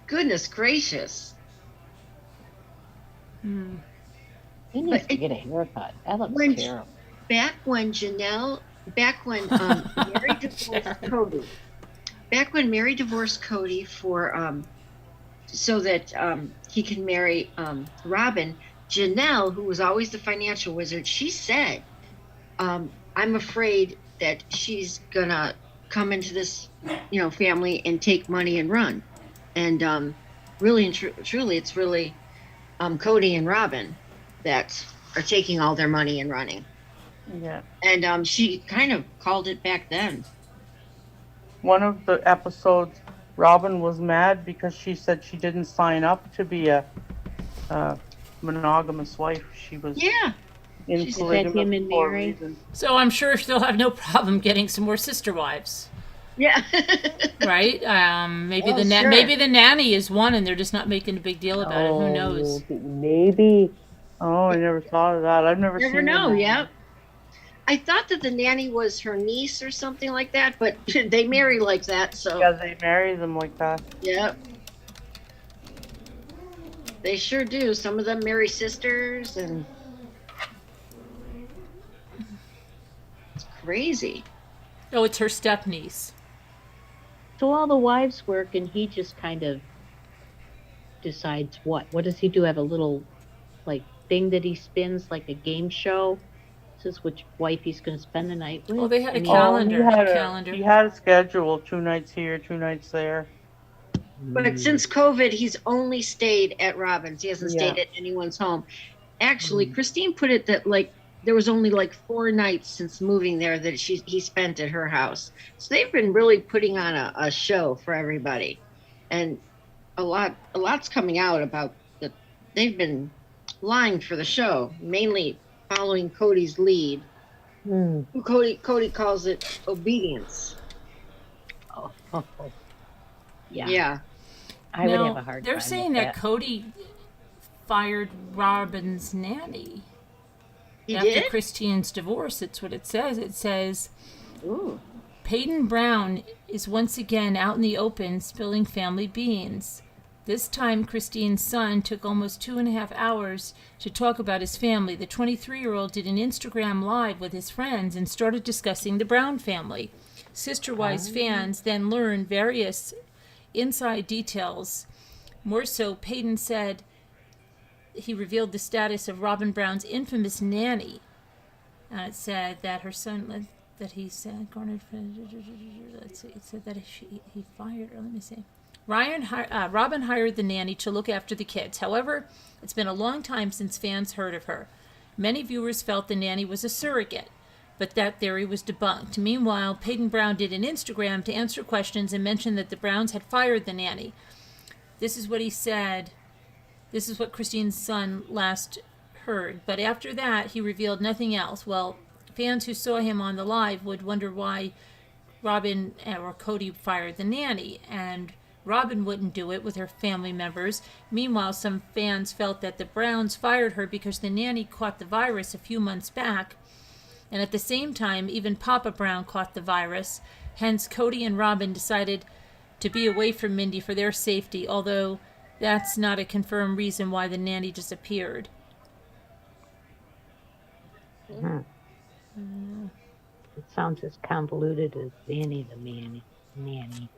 S3: goodness gracious.
S5: He needs to get a haircut. That looks
S3: When-
S5: terrible.
S3: Back when Meri divorced Kody, for so that he can marry Robyn, Janelle, who was always the financial wizard, she said, I'm afraid that she's gonna come into this family and take money and run. And really and truly, it's really Kody and Robyn that are taking all their money and running.
S2: Yeah.
S3: And she kind of called it back then.
S2: One of the episodes, Robyn was mad because she said she didn't sign up to be a monogamous wife. She was
S3: Yeah.
S2: in
S3: She said
S2: polygamous
S5: him and
S2: for a
S5: Meri.
S2: reason.
S1: So I'm sure she'll have no problem getting some more sister wives,
S3: Yeah.
S1: right? Maybe
S3: Oh,
S1: the
S3: sure.
S1: maybe the nanny is one, and they're just not making a big deal about it. Who knows?
S5: Maybe.
S2: Oh, I never thought of that. I've never
S3: Never
S2: seen
S3: know.
S2: that.
S3: Yeah. I thought that the nanny was her niece or something like that, but they marry like that, so
S2: Yeah, they marry them like that.
S3: yeah. They sure do. Some of them marry sisters, and it's crazy.
S1: Oh, it's her step niece.
S5: So all the wives work, and he just kind of decides what. What does he do? Have a little, like, thing that he spins, like a game show? Says which wife he's going to spend the night with?
S1: Well, they had a
S5: I mean,
S1: calendar.
S2: Oh, he had a schedule, 2 nights here, 2 nights there.
S3: But since COVID, he's only stayed at Robyn's. He hasn't
S2: Yeah.
S3: stayed at anyone's home. Actually, Christine put it that like there was only like 4 nights since moving there that he spent at her house. So they've been really putting on a show for everybody, and a lot's coming out about that. They've been lying for the show, mainly following Kody's lead. Kody calls it obedience.
S5: yeah.
S3: Yeah.
S5: I would
S1: Now,
S5: have a hard time.
S1: they're saying
S5: with
S1: that Kody fired Robyn's nanny
S3: He
S1: after
S3: did?
S1: Christine's divorce. That's what it says. It says
S3: Ooh.
S1: Peyton Brown is once again out in the open spilling family beans. This time, Christine's son took almost 2.5 hours to talk about his family. The 23-year-old did an Instagram live with his friends and started discussing the Brown family. Sister Wives fans then learned various inside details. More so, Peyton said he revealed the status of Robyn Brown's infamous nanny. It said that her son, that he said, garnered, let's see, it said that he fired, let me see. Robyn hired the nanny to look after the kids. However, it's been a long time since fans heard of her. Many viewers felt the nanny was a surrogate, but that theory was debunked. Meanwhile, Peyton Brown did an Instagram to answer questions and mentioned that the Browns had fired the nanny. This is what he said. This is what Christine's son last heard. But after that, he revealed nothing else. Well, fans who saw him on the live would wonder why Robyn or Kody fired the nanny, and Robyn wouldn't do it with her family members. Meanwhile, some fans felt that the Browns fired her because the nanny caught the virus a few months back. And at the same time, even Papa Brown caught the virus. Hence, Kody and Robyn decided to be away from Mindy for their safety, although that's not a confirmed reason why the nanny disappeared.
S5: It sounds as convoluted as Danny the nanny.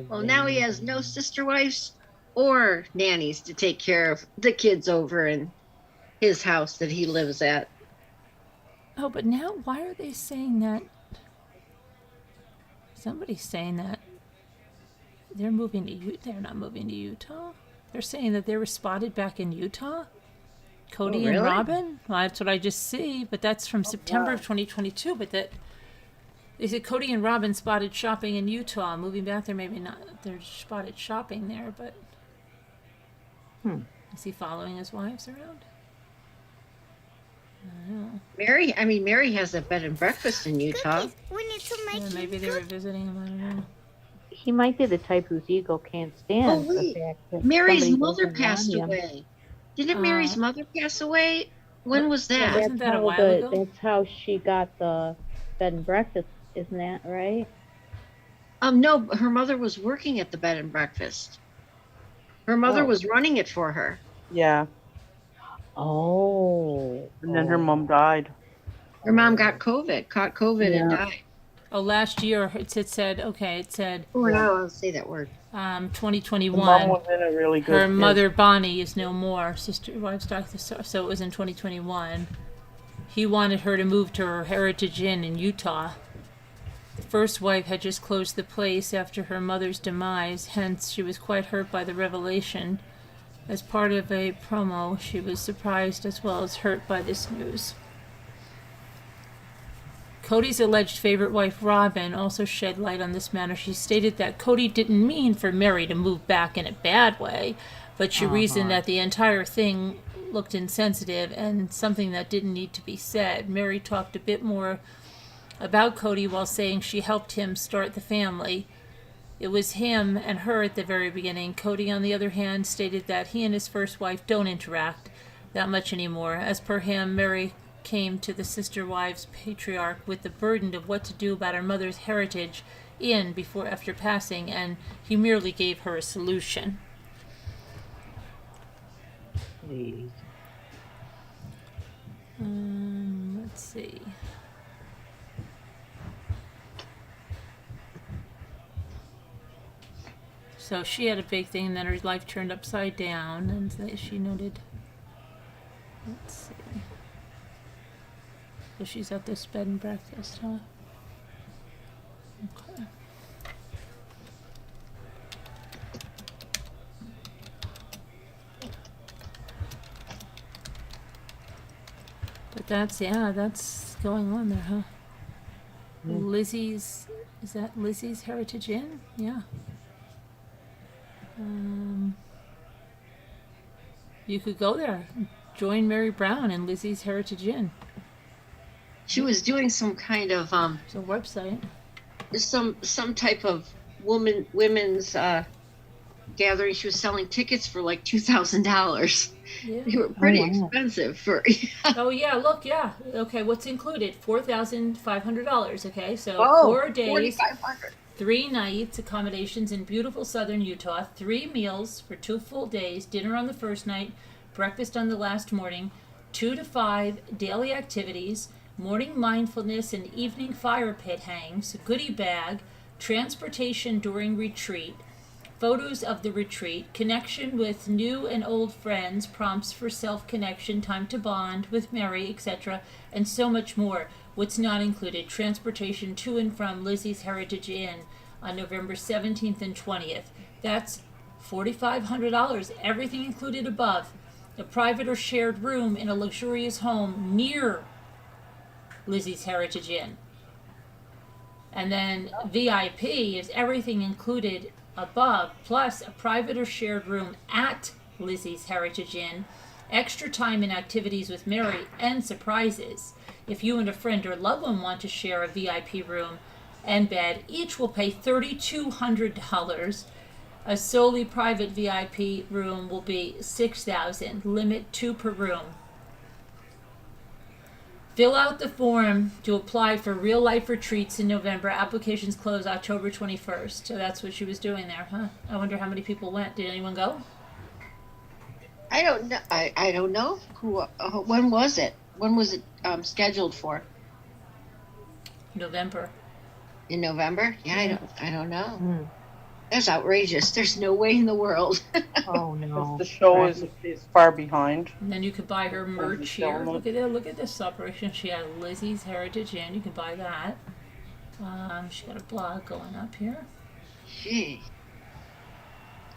S3: Well, now he has no sister wives or nannies to take care of the kids over in his house that he lives at.
S1: Oh, but now why are they saying that? Somebody's saying that they're moving to Utah. They're not moving to Utah. They're saying that they were spotted back in Utah. Kody
S3: really?
S1: and Robyn. Well, that's what I just see, but that's from September of 2022. But that they said Kody and Robyn spotted shopping in Utah. Moving back there, maybe not. They're spotted shopping there, but is he following his wives around? I don't know.
S3: Meri has a bed and breakfast in Utah.
S8: We need to make
S1: Yeah, maybe they were visiting him. I don't know.
S5: He might be the type whose ego can't stand
S3: Oh, wait.
S5: the fact that
S3: Meri's
S5: somebody
S3: mother
S5: doesn't
S3: passed
S5: want him.
S3: away. Didn't Meri's mother pass away? When was that?
S1: Wasn't that a while ago?
S5: That's how she got the bed and breakfast, isn't that right?
S3: No, her mother was working at the bed and breakfast. Her mother
S5: Oh.
S3: was running it for her.
S2: Yeah.
S5: Oh.
S2: And then her mom died.
S3: Her mom got caught COVID and
S5: Yeah.
S3: died.
S1: Oh, last year it said
S3: Oh, I don't say that word.
S2: The mom
S1: 2021.
S2: was in a really good
S1: Her
S2: kid.
S1: mother Bonnie is no more. Sister wives doctor, so it was in 2021. He wanted her to move to her Heritage Inn in Utah. The first wife had just closed the place after her mother's demise, hence she was quite hurt by the revelation. As part of a promo, she was surprised as well as hurt by this news. Kody's alleged favorite wife, Robyn, also shed light on this matter. She stated that Kody didn't mean for Meri to move back in a bad way, but she reasoned that the entire thing looked insensitive and something that didn't need to be said. Meri talked a bit more about Kody while saying she helped him start the family. It was him and her at the very beginning. Kody, on the other hand, stated that he and his first wife don't interact that much anymore. As per him, Meri came to the sister wives patriarch with the burden of what to do about her mother's heritage after passing, and he merely gave her a solution.
S5: Please.
S1: Let's see. So she had a big thing, and then her life turned upside down, and she noted. Let's see. So she's at this bed and breakfast, huh? Okay. But that's going on there, huh? Is that Lizzie's Heritage Inn? Yeah. You could go there, join Meri Brown and Lizzie's Heritage Inn.
S3: She was doing some kind of
S1: It's a website.
S3: some type of women's gathering. She was selling tickets for like $2,000.
S1: Yeah.
S3: They were pretty expensive for.
S1: Oh yeah, look, yeah. Okay, what's included? $4,500. Okay, so 4 days,
S3: 4,500.
S1: 3 nights, accommodations in beautiful southern Utah, 3 meals for 2 full days, dinner on the first night, breakfast on the last morning, 2 to 5 daily activities, morning mindfulness and evening fire pit hangs, goodie bag, transportation during retreat, photos of the retreat, connection with new and old friends, prompts for self-connection, time to bond with Meri, etc., and so much more. What's not included: transportation to and from Lizzie's Heritage Inn on November 17th and 20th. That's $4,500, everything included above. A private or shared room in a luxurious home near Lizzie's Heritage Inn. And then VIP is everything included above, plus a private or shared room at Lizzie's Heritage Inn, extra time and activities with Meri, and surprises. If you and a friend or loved one want to share a VIP room and bed, each will pay $3,200. A solely private VIP room will be $6,000. Limit 2 per room. Fill out the form to apply for real life retreats in November. Applications close October 21st. So that's what she was doing there, huh? I wonder how many people went. Did anyone go?
S3: I don't know. I don't know who. When was it? When was it scheduled for?
S1: November.
S3: In November? Yeah, I don't know. That's outrageous. There's no way in the world.
S5: Oh no.
S2: The show is far behind.
S1: And then you could buy her merch here. Look at it. Look at this operation. She had Lizzie's Heritage Inn. You can buy that. She got a blog going up here.
S3: Gee.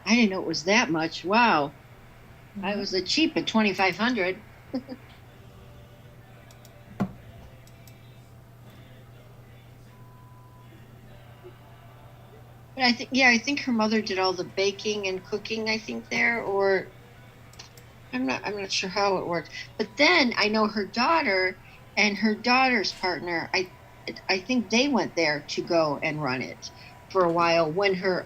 S3: I didn't know it was that much. Wow. I was cheap at $2,500. But I think her mother did all the baking and cooking, I think there, or I'm not sure how it worked. But then I know her daughter and her daughter's partner, I think they went there to go and run it for a while when her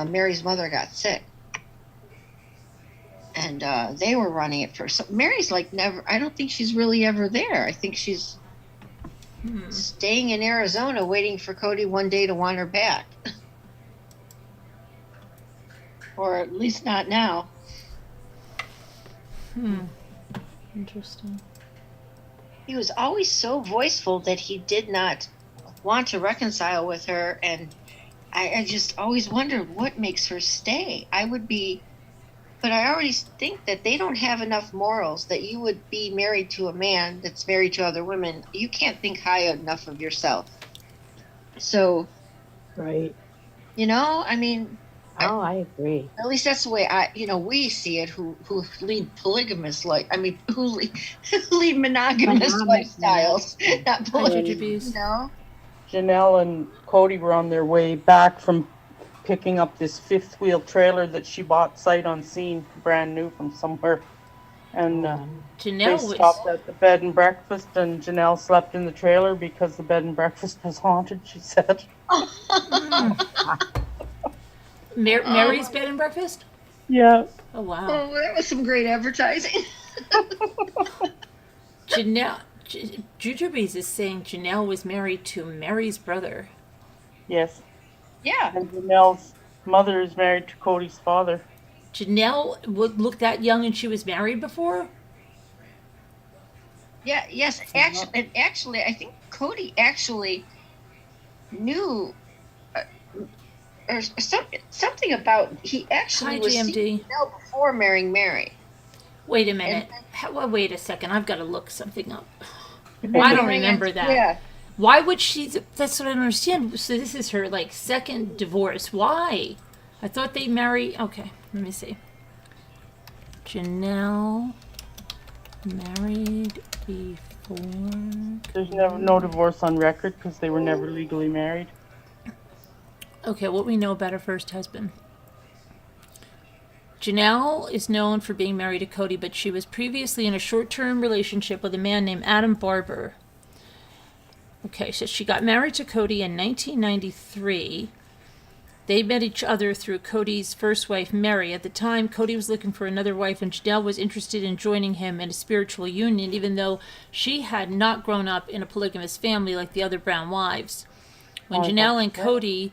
S3: Meri's mother got sick. And they were running it for. So Meri's like never. I don't think she's really ever there. I think she's staying in Arizona, waiting for Kody one day to want her back, or at least not now.
S1: Interesting.
S3: He was always so voiceful that he did not want to reconcile with her, and I just always wondered what makes her stay. I would be. But I already think that they don't have enough morals that you would be married to a man that's married to other women. You can't think high enough of yourself. So,
S5: Right.
S3: I mean,
S5: Oh, I agree.
S3: At least that's the way we see it. Who lead polygamous who lead monogamous lifestyles, not
S1: Hi,
S3: polygamous.
S1: Jujubes.
S2: Janelle and Kody were on their way back from picking up this fifth wheel trailer that she bought sight unseen, brand new from somewhere. And they
S1: Janelle was.
S2: stopped at the bed and breakfast, and Janelle slept in the trailer because the bed and breakfast was haunted, she said.
S1: Mary's bed and breakfast?
S2: Yeah.
S1: Oh, wow.
S3: Oh, that was some great advertising.
S1: Janelle. Jujubes is saying Janelle was married to Mary's brother.
S2: Yes.
S3: Yeah.
S2: And Janelle's mother is married to Kody's father.
S1: Janelle would look that young and she was married before?
S3: Yeah. Yes. Actually, I think Kody actually knew. Or something about he actually
S1: Hi,
S3: was
S1: GMD.
S3: seeing Janelle before marrying Meri.
S1: Wait a minute. Wait a second. I've got to look something up. I don't remember that.
S3: Yeah.
S1: Why would she? That's what I don't understand. So this is her second divorce. Why? I thought they married. Okay, let me see. Janelle married before.
S2: There's no divorce on record because they were never legally married.
S1: Okay, what we know about her first husband. Janelle is known for being married to Kody, but she was previously in a short-term relationship with a man named Adam Barber. Okay, so she got married to Kody in 1993. They met each other through Kody's first wife, Meri. At the time, Kody was looking for another wife, and Janelle was interested in joining him in a spiritual union, even though she had not grown up in a polygamous family like the other Brown wives. When Janelle and Kody,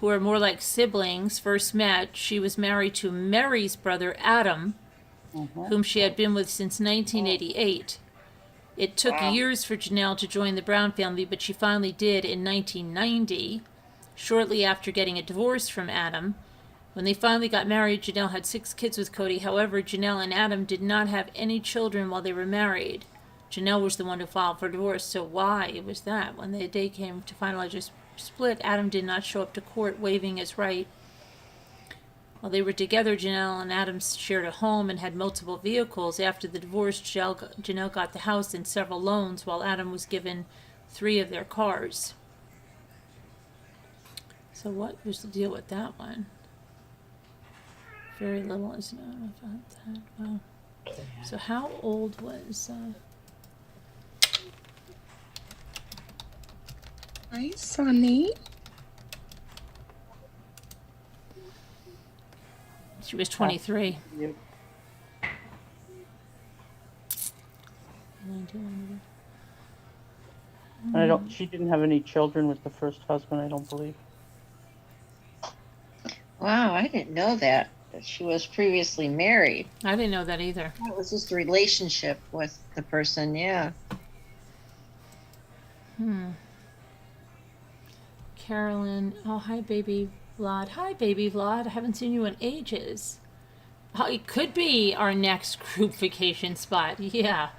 S1: who are more like siblings, first met, she was married to Meri's brother, Adam, whom she had been with since 1988. It took years for Janelle to join the Brown family, but she finally did in 1990, shortly after getting a divorce from Adam. When they finally got married, Janelle had 6 kids with Kody. However, Janelle and Adam did not have any children while they were married. Janelle was the one who filed for divorce, so why was that? When the day came to finalize their split, Adam did not show up to court waiving his right. While they were together, Janelle and Adam shared a home and had multiple vehicles. After the divorce, Janelle got the house and several loans, while Adam was given 3 of their cars. So what was the deal with that one? Very little is known about that. Wow. So how old was...
S8: Hi, Sonny.
S1: She was 23.
S2: Yep. She didn't have any children with the first husband, I don't believe.
S3: Wow, I didn't know that she was previously married.
S1: I didn't know that either.
S3: It was just a relationship with the person, yeah.
S1: Carolyn. Oh, hi, baby Vlad. Hi, baby Vlad. I haven't seen you in ages. Oh, it could be our next group vacation spot. Yeah.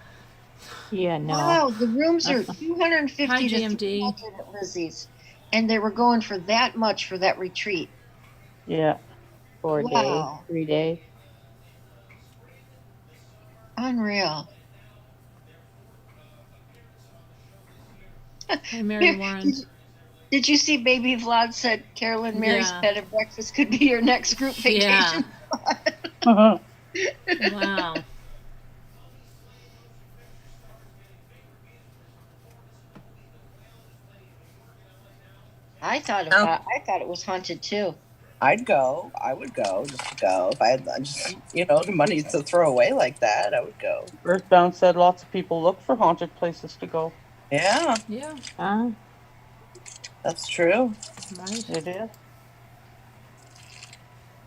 S5: Yeah, no.
S3: Wow, the rooms are 250
S1: Hi,
S3: to
S1: GMD.
S3: 300 at Lizzie's. And they were going for that much for that retreat.
S2: Yeah.
S5: 4
S3: Wow.
S5: days, 3 days.
S3: Unreal.
S1: Hi, Mary Warren.
S3: Did you see Baby Vlad said Carolyn Mary's bed and breakfast could be your next group vacation?
S1: Yeah. Wow.
S3: I thought it was haunted too.
S6: I'd go. I would go just to go. If I had just, the money to throw away like that, I would go.
S2: Earthbound said lots of people look for haunted places to go.
S6: Yeah,
S1: Yeah.
S6: that's true.
S1: Right.
S2: It is.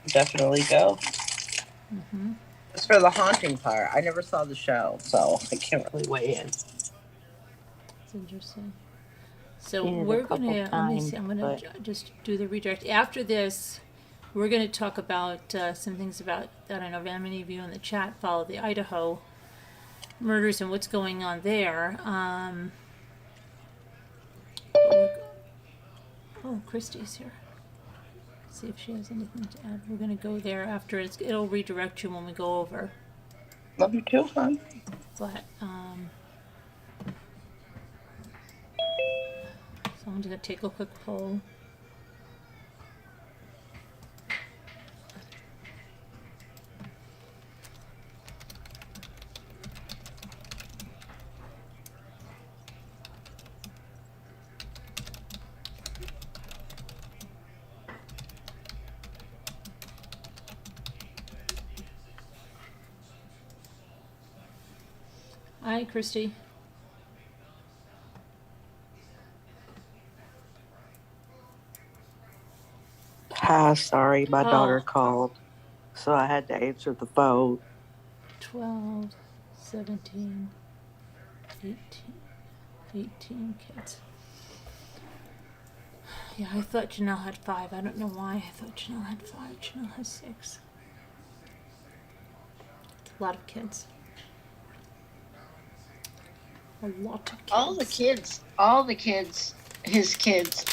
S6: Definitely go. As for the haunting part, I never saw the show, so I can't really weigh in.
S1: It's interesting. So
S5: Seen it a
S1: we're
S5: couple
S1: gonna. Let me see.
S5: times,
S1: I'm gonna
S5: but-
S1: just do the redirect. After this, we're gonna talk about some things about. I don't know if many of you in the chat follow the Idaho murders and what's going on there. Oh, Christy's here. See if she has anything to add. We're gonna go there after. It'll redirect you when we go over.
S6: Love you too, hon.
S1: But so I'm just gonna take a quick poll. Hi, Christy.
S9: Hi, sorry, my daughter
S1: Oh.
S9: called, so I had to answer the phone.
S1: 12, 17, 18, 18 kids. Yeah, I thought Janelle had 5. I don't know why I thought Janelle had 5. Janelle has 6. It's a lot of kids. A lot of kids.
S3: All the kids, his kids,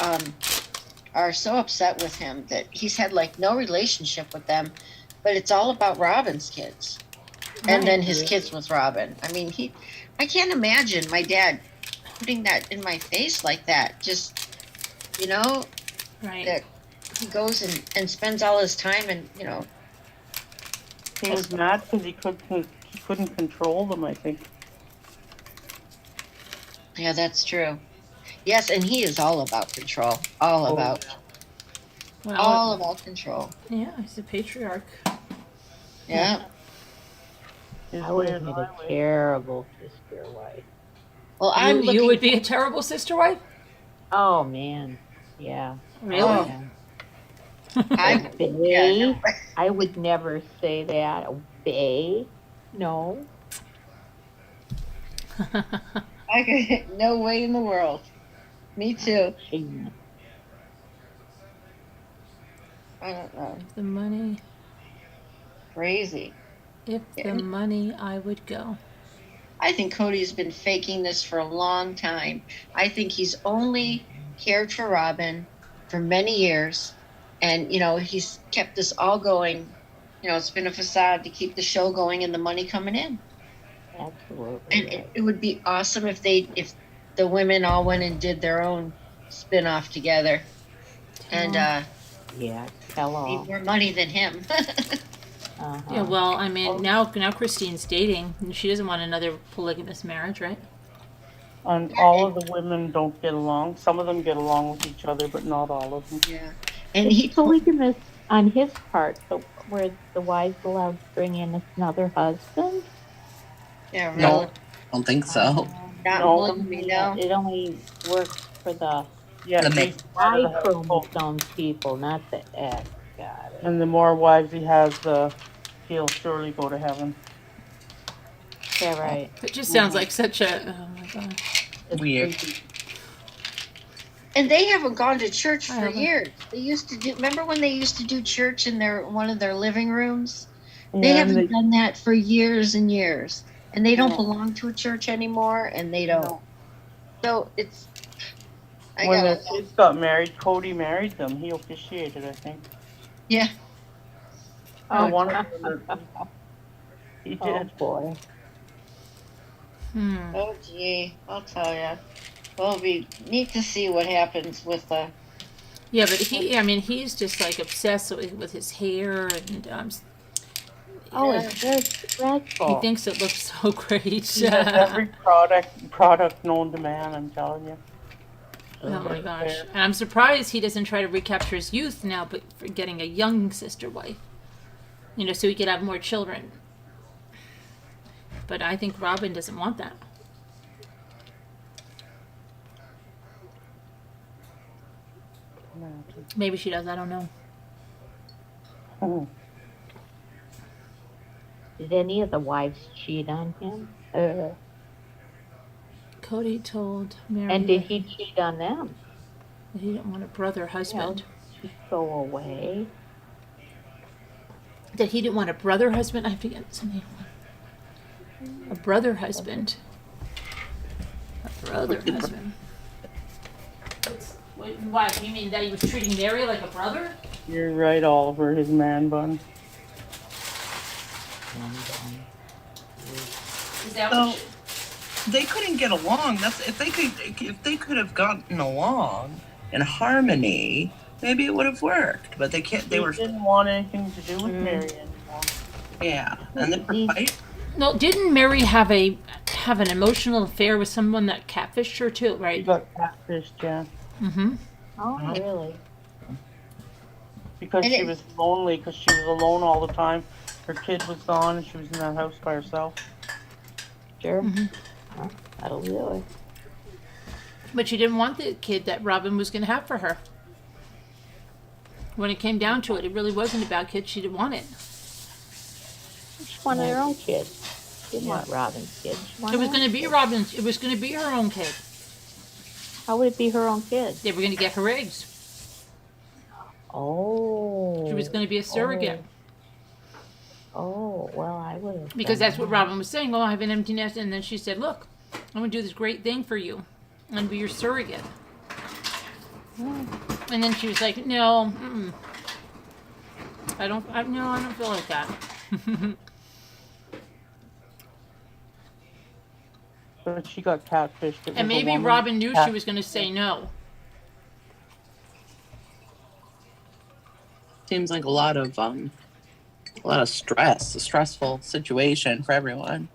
S3: are so upset with him that he's had like no relationship with them, but it's all about Robyn's kids. And then his kids with Robyn. I mean, I can't imagine my dad putting that in my face like that. Just,
S1: Right.
S3: that he goes and spends all his time and,
S2: He was mad because he couldn't control them, I think.
S3: Yeah, that's true. Yes, and he is all about control. All about control.
S1: Yeah, he's a patriarch.
S3: Yeah.
S5: I would have been a terrible sister wife.
S3: Well,
S1: You would be a terrible sister wife?
S5: Oh man, yeah.
S1: Really?
S5: Oh, yeah. I would never say that. Obey? No.
S3: No way in the world. Me too. I don't know.
S1: The money.
S3: Crazy.
S1: If the money, I would go.
S3: I think Kody's been faking this for a long time. I think he's only cared for Robyn for many years. And, he's kept this all going. It's been a facade to keep the show going and the money coming in.
S5: Absolutely.
S3: And
S5: right.
S3: it would be awesome if the women all went and did their own spin-off together. And
S5: yeah, tell all.
S3: need more money than him.
S1: Yeah, well, I mean, now Christine's dating, and she doesn't want another polygamous marriage, right?
S2: And all of the women don't get along. Some of them get along with each other, but not all of them.
S3: Yeah. And
S5: It's polygamous on his part, so where the wife's allowed to bring in another husband?
S3: Yeah, really.
S6: No, I don't think so.
S3: Not
S2: No.
S3: polygamy, no.
S5: It only works for the
S2: Yeah,
S6: The
S2: he's
S6: ma-
S2: part of the
S5: Y
S2: household.
S5: chromosome people, not the X. Got it.
S2: And the more wives he has, he'll surely go to heaven.
S5: Yeah, right.
S1: It just sounds like such a, oh my god.
S5: It's
S6: Weird.
S5: creepy.
S3: And they haven't gone to church
S1: I
S3: for
S1: haven't.
S3: years. They used to do. Remember when they used to do church in one of their living rooms? They
S2: Yeah,
S3: haven't
S2: and
S3: done that for years and years, and they don't
S2: No.
S3: belong to a church anymore, and they don't.
S2: No.
S3: So it's.
S2: when their kids got married, Kody married them. He officiated, I think.
S3: Yeah.
S2: Oh, one of them. He
S5: Oh
S2: did.
S5: boy.
S3: Oh gee, I'll tell you. Well, it'll be neat to see what happens with the.
S1: Yeah, but he's just like obsessed with his hair, and
S5: Oh, it's just dreadful.
S1: he thinks it looks so great.
S2: He has every product known to man, I'm telling you.
S1: Oh my gosh. And I'm surprised he doesn't try to recapture his youth now, but for getting a young sister wife. So he could have more children. But I think Robyn doesn't want that. Maybe she does, I don't know.
S2: Oh.
S5: Did any of the wives cheat on him?
S1: Kody told Meri
S5: And did he cheat on them?
S1: that he didn't want a brother husband.
S5: Just go away.
S1: That he didn't want a brother husband? I forget his name. A brother husband. A brother husband. Why? You mean that he was treating Meri like a brother?
S2: You're right, Oliver. His man bun.
S1: Is that
S6: So
S1: what
S6: they couldn't get along. That's if they could have gotten along in harmony, maybe it would have worked. But they can't. They
S2: He
S6: were
S2: didn't want anything to do with Mary anymore.
S6: yeah, and they were fighting.
S1: No, didn't Mary have an emotional affair with someone that catfished her too,
S2: He
S1: right?
S2: got catfished, yeah.
S1: Mm-hmm.
S5: Oh, really?
S2: Because
S3: And
S2: she
S3: it-
S2: was lonely, because she was alone all the time. Her kid was gone, and she was in that house by herself.
S5: Sure.
S1: Mhm.
S5: Well, that'll do it.
S1: But she didn't want the kid that Robyn was going to have for her. When it came down to it, it really wasn't about kids. She didn't want it.
S5: She wanted her own kid. She didn't want Robyn's kid. She wanted
S1: It was
S5: her
S1: going to
S5: own
S1: be
S5: kid.
S1: Robyn's. It was going to be her own kid.
S5: How would it be her own kid?
S1: They were going to get her eggs.
S5: Oh.
S1: She was going to be a surrogate.
S5: Oh, well, I would have.
S1: Because that's what Robyn was saying. Oh, I have an empty nest. And then she said, look, I'm going to do this great thing for you. I'm going to be your surrogate. And then she was like, no, I don't feel like that.
S2: But she got catfished. It
S1: And
S2: was a
S1: maybe
S2: woman
S1: Robyn knew she
S2: cat-
S1: was going to say no.
S6: Seems like a lot of stress, a stressful situation for everyone.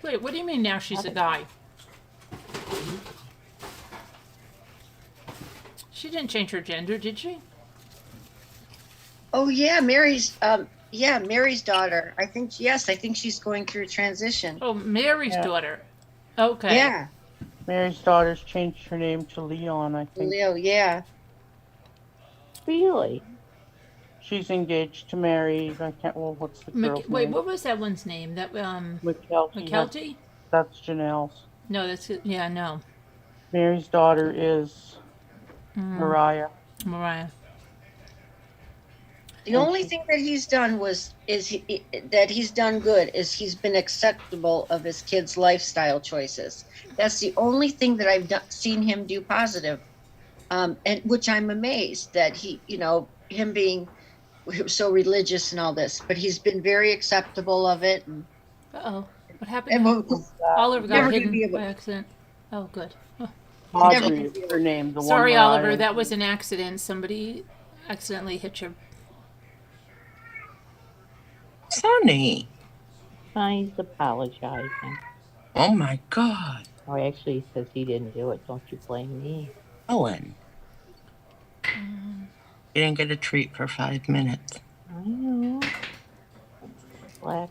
S1: Wait, what do you mean now she's a guy? She didn't change her gender, did she?
S3: Oh yeah, Mary's daughter. I think she's going through a transition.
S1: Oh, Mary's
S2: Yeah.
S1: daughter. Okay.
S3: Yeah,
S2: Mary's daughter's changed her name to Leon, I think.
S3: Leo. Yeah.
S5: Really?
S2: She's engaged to Mary. I can't. Well, what's the girl's
S1: Wait,
S2: name?
S1: what was that one's name? That
S2: McKelty.
S1: McKelty?
S2: That's Janelle's.
S1: No, that's yeah, no.
S2: Mary's daughter is Mariah.
S1: Mariah.
S3: The only thing that he's done that he's done good is he's been acceptable of his kids' lifestyle choices. That's the only thing that I've seen him do positive, and which I'm amazed that him being so religious and all this, but he's been very acceptable of it. And,
S1: Uh-oh. What happened?
S3: and
S1: now?
S3: we'll-
S1: Oliver got
S3: never gonna
S1: hidden
S3: be able-
S1: by accident. Oh, good. Oh.
S2: Audrey is her name. The
S1: Sorry,
S2: one
S1: Oliver,
S2: Mariah-
S1: that was an accident. Somebody accidentally hit your...
S6: Sonny.
S5: He's apologizing.
S6: Oh my God.
S5: Or actually, he says he didn't do it. Don't you blame me.
S6: Owen. You didn't get a treat for 5 minutes.
S5: I know. Black.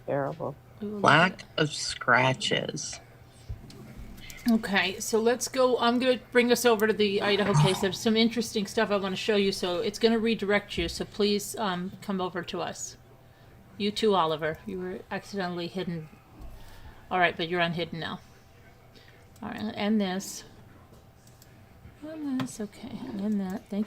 S5: Terrible.
S6: Lack of scratches.
S1: Okay, so let's go. I'm going to bring us over to the Idaho case. There's some interesting stuff I want to show you, so it's going to redirect you. So please come over to us. You too, Oliver. You were accidentally hidden. All right, but you're unhidden now. All right, end this. End this. Okay, end that. Thank you.